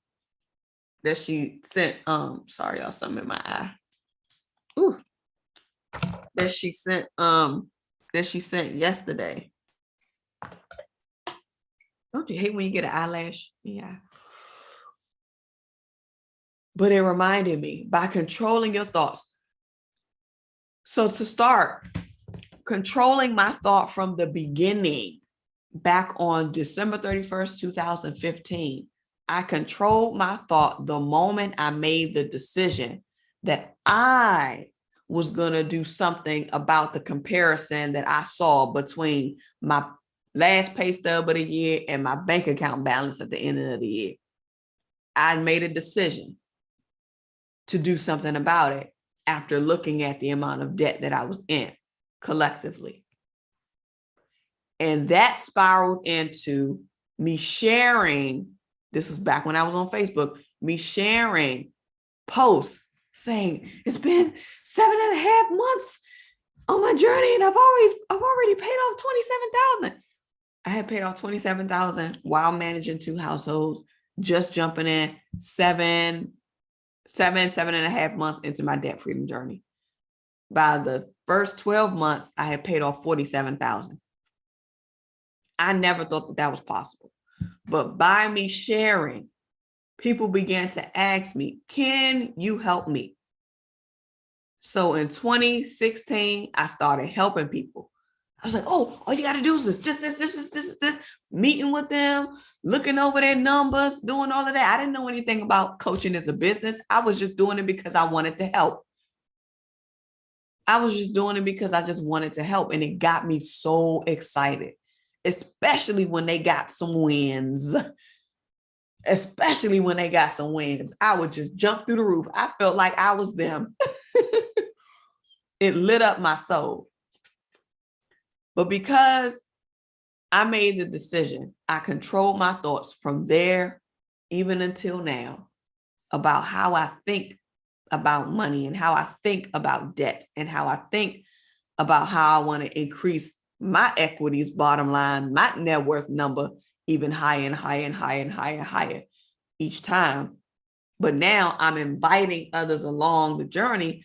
that she sent. Sorry, y'all, something in my eye. Ooh. That she sent yesterday. Don't you hate when you get an eyelash? Yeah. But it reminded me by controlling your thoughts. So to start, controlling my thought from the beginning, back on December 31st, 2015, I controlled my thought the moment I made the decision that I was going to do something about the comparison that I saw between my last pay stub of the year and my bank account balance at the end of the year. I made a decision to do something about it after looking at the amount of debt that I was in collectively. And that spiraled into me sharing, this was back when I was on Facebook, me sharing posts saying, it's been 7.5 months on my journey and I've already paid off $27,000. I had paid off $27,000 while managing 2 households, just jumping in 7.5 months into my debt freedom journey. By the first 12 months, I had paid off $47,000. I never thought that was possible. But by me sharing, people began to ask me, can you help me? So in 2016, I started helping people. I was like, oh, all you got to do is this, meeting with them, looking over their numbers, doing all of that. I didn't know anything about coaching as a business. I was just doing it because I wanted to help. I was just doing it because I just wanted to help. And it got me so excited, especially when they got some wins. Especially when they got some wins. I would just jump through the roof. I felt like I was them. It lit up my soul. But because I made the decision, I controlled my thoughts from there, even until now, about how I think about money and how I think about debt and how I think about how I want to increase my equities, bottom line, my net worth number, even higher and higher and higher and higher and higher each time. But now I'm inviting others along the journey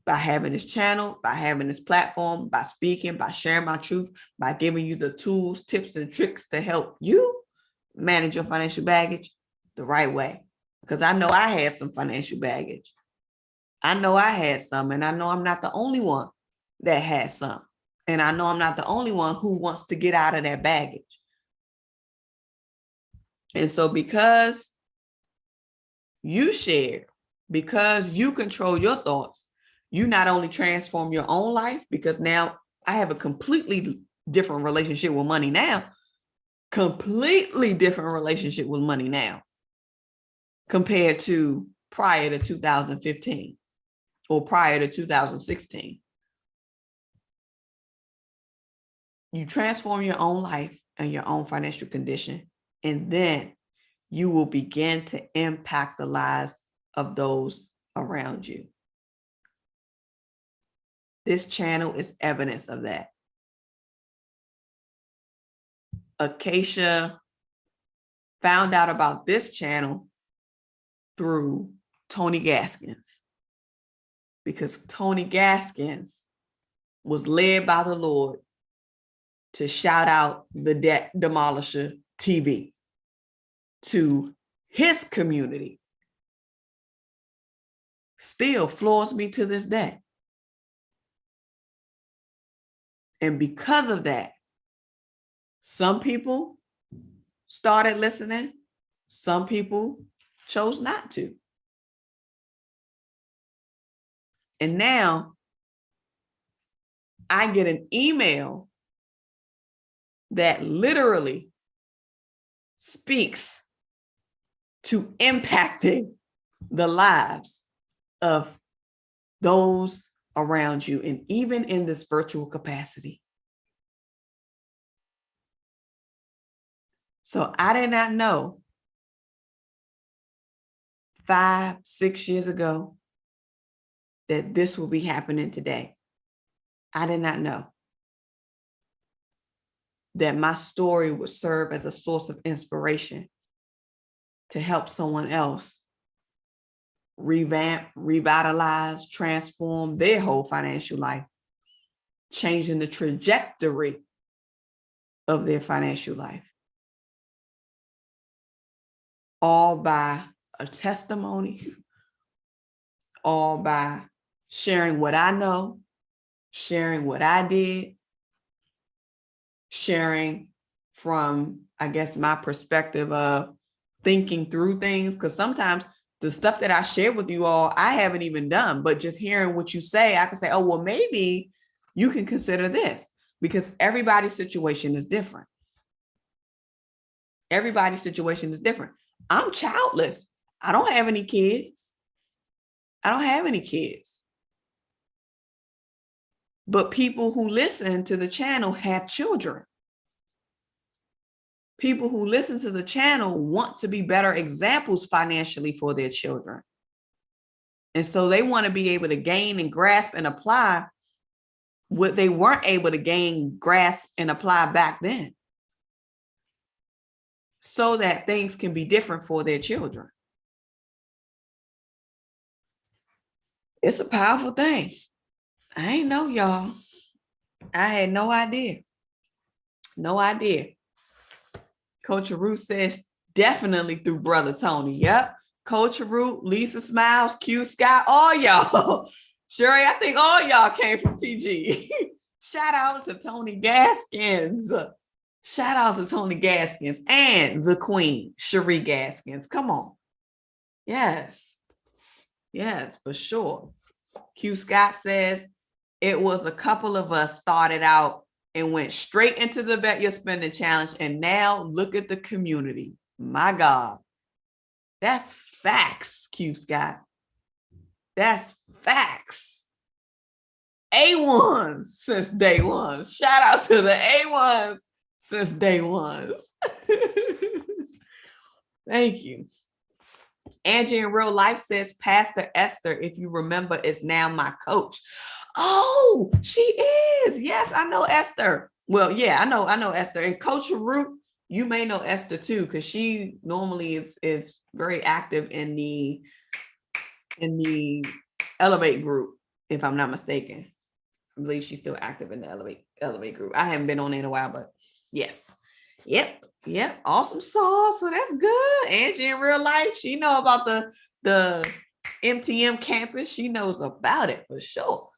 by having this channel, by having this platform, by speaking, by sharing my truth, by giving you the tools, tips, and tricks to help you manage your financial baggage the right way. Because I know I had some financial baggage. I know I had some, and I know I'm not the only one that has some. And I know I'm not the only one who wants to get out of that baggage. And so because you share, because you control your thoughts, you not only transform your own life, because now I have a completely different relationship with money now, compared to prior to 2015 or prior to 2016. You transform your own life and your own financial condition, and then you will begin to impact the lives of those around you. This channel is evidence of that. Acacia found out about this channel through Tony Gaskins, because Tony Gaskins was led by the Lord to shout out the Debt Demolisher TV to his community. Still floors me to this day. And because of that, some people started listening. Some people chose not to. And now I get an email that literally speaks to impacting the lives of those around you, and even in this virtual capacity. So I did not know 5, 6 years ago that this will be happening today. I did not know that my story would serve as a source of inspiration to help someone else revamp, revitalize, transform their whole financial life, changing the trajectory of their financial life. All by a testimony, all by sharing what I know, sharing what I did, sharing from, I guess, my perspective of thinking through things. Because sometimes the stuff that I share with you all, I haven't even done, but just hearing what you say, I can say, oh, well, maybe you can consider this, because everybody's situation is different. Everybody's situation is different. I'm childless. I don't have any kids. But people who listen to the channel have children. People who listen to the channel want to be better examples financially for their children. And so they want to be able to gain and grasp and apply what they weren't able to gain, grasp, and apply back then, so that things can be different for their children. It's a powerful thing. I ain't know, y'all. I had no idea. No idea. Coach Root says definitely through Brother Tony. Yep. Coach Root, Lisa Smiles, Q Scott, all y'all. Sherry, I think all y'all came from TG. Shout out to Tony Gaskins. Shout out to Tony Gaskins and the Queen, Cherie Gaskins. Come on. Yes. Yes, for sure. Q Scott says it was a couple of us started out and went straight into the Bet Your Spending Challenge. And now look at the community. My God. That's facts, Q Scott. That's facts. A1s since day one. Shout out to the A1s since day one. Thank you. Angie in real life says, Pastor Esther, if you remember, is now my coach. Oh, she is. Yes, I know Esther. Well, yeah, I know Esther. And Coach Root, you may know Esther too, because she normally is very active in the Elevate group, if I'm not mistaken. I believe she's still active in the Elevate group. I haven't been on it in a while, but yes. Yep. Awesome sauce. So that's good. Angie in real life, she know about the MTM campus. She knows about it for sure.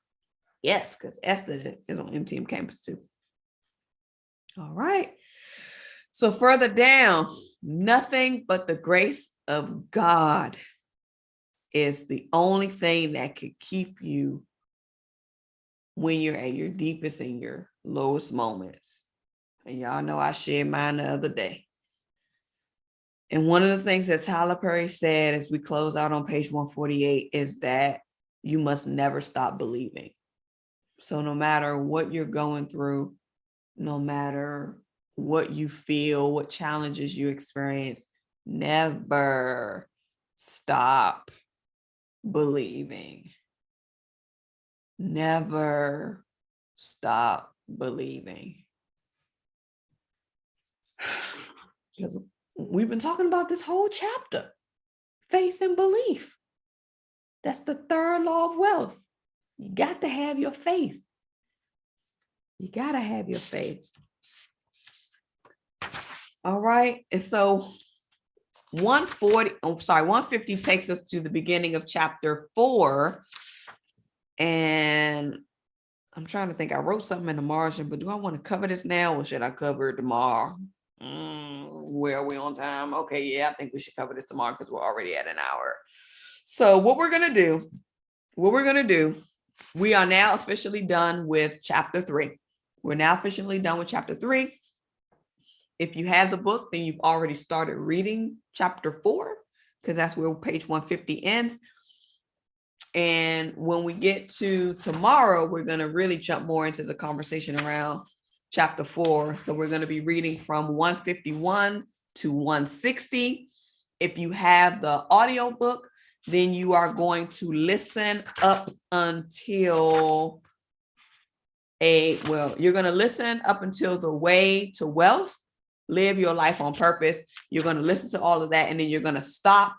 Yes, because Esther is on MTM campus too. All right. So further down, nothing but the grace of God is the only thing that could keep you when you're at your deepest and your lowest moments. And y'all know I shared mine the other day. And one of the things that Tyler Perry said as we close out on page 148 is that you must never stop believing. So no matter what you're going through, no matter what you feel, what challenges you experience, never stop believing. Never stop believing. Because we've been talking about this whole chapter, faith and belief. That's the third law of wealth. You got to have your faith. You got to have your faith. All right. And so 150 takes us to the beginning of chapter 4. And I'm trying to think, I wrote something in the margin, but do I want to cover this now or should I cover it tomorrow? Where are we on time? Okay, yeah, I think we should cover this tomorrow because we're already at an hour. So what we're going to do, we are now officially done with chapter 3. We're now officially done with chapter 3. If you have the book, then you've already started reading chapter 4, because that's where page 150 ends. And when we get to tomorrow, we're going to really jump more into the conversation around chapter 4. So we're going to be reading from 151 to 160. If you have the audio book, then you are going to listen up until you're going to listen up until the way to wealth, live your life on purpose. You're going to listen to all of that, and then you're going to stop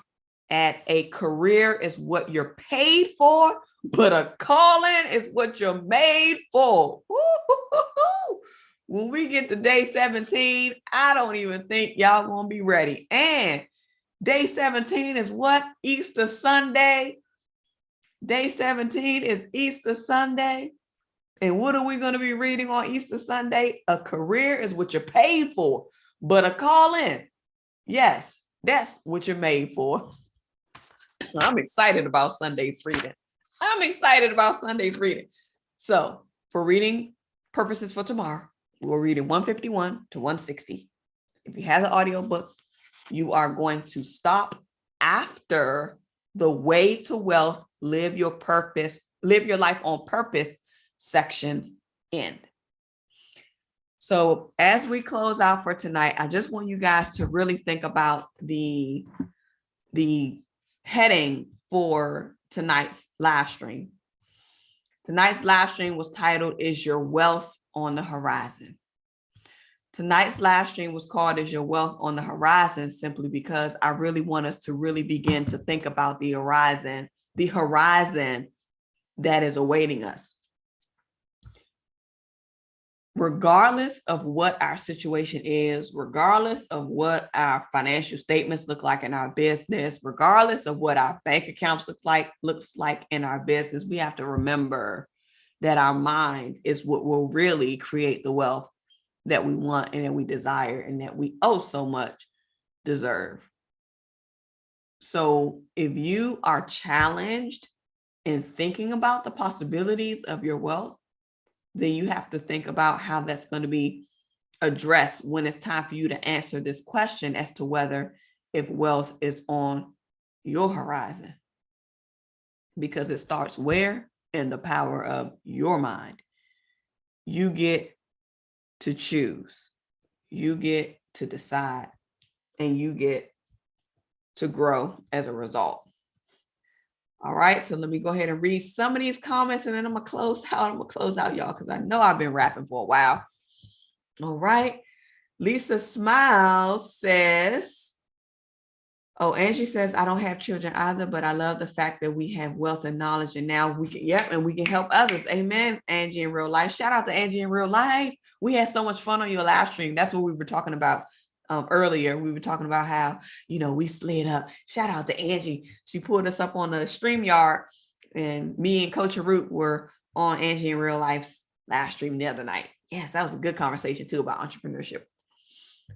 at a career is what you're paid for, but a calling is what you're made for. Woo-hoo-hoo-hoo. When we get to day 17, I don't even think y'all gonna be ready. And day 17 is what? Easter Sunday. Day 17 is Easter Sunday. And what are we going to be reading on Easter Sunday? A career is what you're paid for, but a calling, yes, that's what you're made for. I'm excited about Sunday's reading. So for reading purposes for tomorrow, we're reading 151 to 160. If you have the audio book, you are going to stop after the way to wealth, live your life on purpose sections end. So as we close out for tonight, I just want you guys to really think about the heading for tonight's live stream. Tonight's live stream was titled, Is Your Wealth on the Horizon? Tonight's live stream was called Is Your Wealth on the Horizon simply because I really want us to really begin to think about the horizon that is awaiting us. Regardless of what our situation is, regardless of what our financial statements look like in our business, regardless of what our bank accounts looks like in our business, we have to remember that our mind is what will really create the wealth that we want and that we desire and that we so much deserve. So if you are challenged in thinking about the possibilities of your wealth, then you have to think about how that's going to be addressed when it's time for you to answer this question as to whether if wealth is on your horizon. Because it starts where? In the power of your mind. You get to choose. You get to decide. And you get to grow as a result. All right, so let me go ahead and read some of these comments and then I'm going to close out, y'all, because I know I've been rapping for a while. All right. Lisa Smiles says, Angie says, I don't have children either, but I love the fact that we have wealth and knowledge and now we can help others. Amen, Angie in real life. Shout out to Angie in real life. We had so much fun on your live stream. That's what we were talking about. Earlier, we were talking about how, we slid up. Shout out to Angie. She pulled us up on the StreamYard and me and Coach Root were on Angie in Real Life's live stream the other night. Yes, that was a good conversation too about entrepreneurship.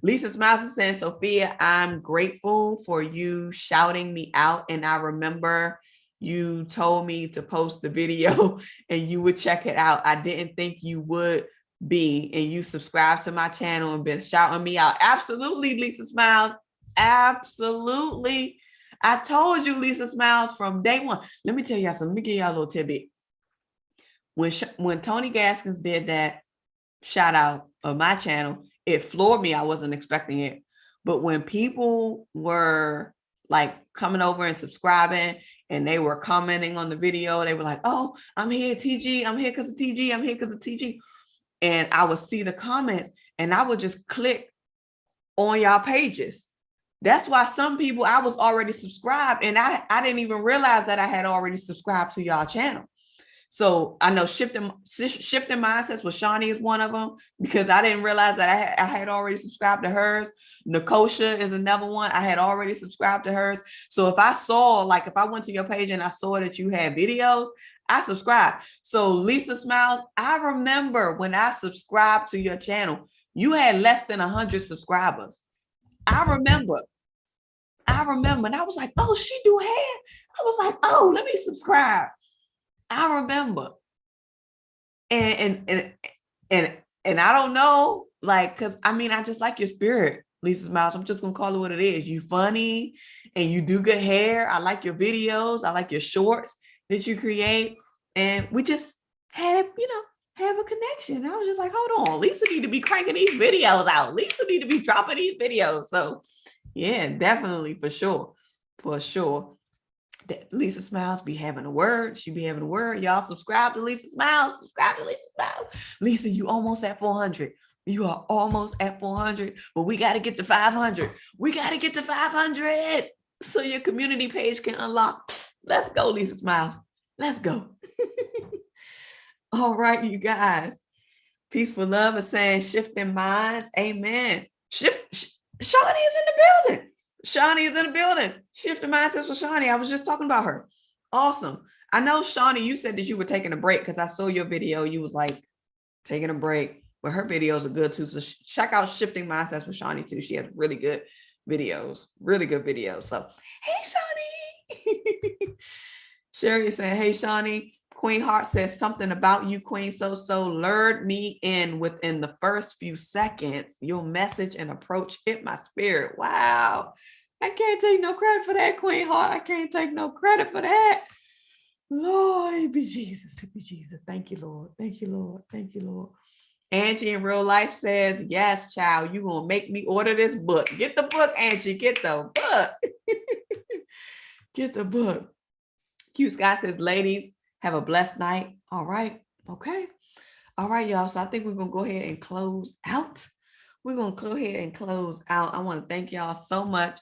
Lisa Smiles is saying, Sophia, I'm grateful for you shouting me out. And I remember you told me to post the video and you would check it out. I didn't think you would be, and you subscribe to my channel and been shouting me out. Absolutely, Lisa Smiles. Absolutely. I told you, Lisa Smiles, from day one. Let me tell y'all something. Let me give y'all a little tidbit. When Tony Gaskins did that shout out of my channel, it floored me. I wasn't expecting it. But when people were like coming over and subscribing and they were commenting on the video, they were like, oh, I'm here, TG. I'm here because of TG. I'm here because of TG. And I would see the comments and I would just click on y'all pages. That's why some people, I was already subscribed, and I didn't even realize that I had already subscribed to y'all channel. So I know shifting mindsets with Shawnee is one of them, because I didn't realize that I had already subscribed to hers. Nakosha is another one. I had already subscribed to hers. So if I saw, like, if I went to your page and I saw that you had videos, I subscribed. So Lisa Smiles, I remember when I subscribed to your channel, you had less than 100 subscribers. I remember, and I was like, oh, she do hair. I was like, oh, let me subscribe. I remember, and I don't know, like, cause I mean, I just like your spirit, Lisa Smiles. I'm just gonna call it what it is. You funny, and you do good hair. I like your videos. I like your shorts that you create, and we just had, have a connection. I was just like, hold on, Lisa need to be cranking these videos out. Lisa need to be dropping these videos. So yeah, definitely, for sure. That Lisa Smiles be having a word. She be having a word. Y'all subscribe to Lisa Smiles. Subscribe to Lisa Smiles. Lisa, you almost at 400. You are almost at 400, but we got to get to 500. We got to get to 500 so your community page can unlock. Let's go, Lisa Smiles. Let's go. All right, you guys. Peaceful Love is saying shifting minds. Amen. Shawnee is in the building. Shawnee is in the building. Shifting mindsets with Shawnee. I was just talking about her. Awesome. I know, Shawnee, you said that you were taking a break, because I saw your video. You was like taking a break, but her videos are good too. So check out Shifting Mindsets with Shawnee too. She has really good videos. So, hey, Shawnee. Sherry is saying, hey, Shawnee. Queen Heart says something about you, Queen So lured me in within the first few seconds. Your message and approach hit my spirit. Wow. I can't take no credit for that, Queen Heart. I can't take no credit for that. Lord, it be Jesus. It be Jesus. Thank you, Lord. Thank you, Lord. Thank you, Lord. Angie in real life says, yes, child, you gonna make me order this book. Get the book, Angie. Get the book. Get the book. Q Sky says, ladies, have a blessed night. All right. Okay. All right, y'all. So I think we're going to go ahead and close out. I want to thank y'all so much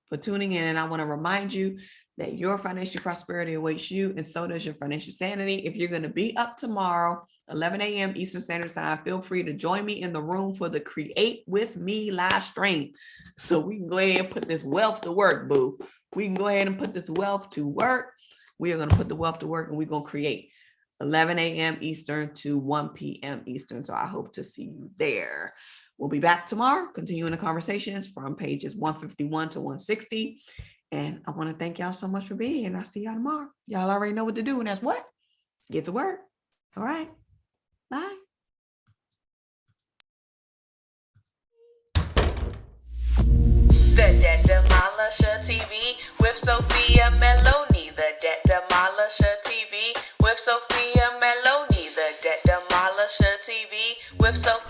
for tuning in. And I want to remind you that your financial prosperity awaits you, and so does your financial sanity. If you're going to be up tomorrow, 11 a.m. Eastern Standard Time, feel free to join me in the room for the Create With Me live stream. So we can go ahead and put this wealth to work, boo. We can go ahead and put this wealth to work. We are going to put the wealth to work, and we're going to create 11 a.m. Eastern to 1 p.m. Eastern. So I hope to see you there. We'll be back tomorrow, continuing the conversations from pages 151 to 160. And I want to thank y'all so much for being here, and I'll see y'all tomorrow. Y'all already know what to do, and that's what? Get to work. All right. Bye. The Debt Demolisher TV with Sophia Melone. The Debt Demolisher TV with Sophia Melone. The Debt Demolisher TV with Sophia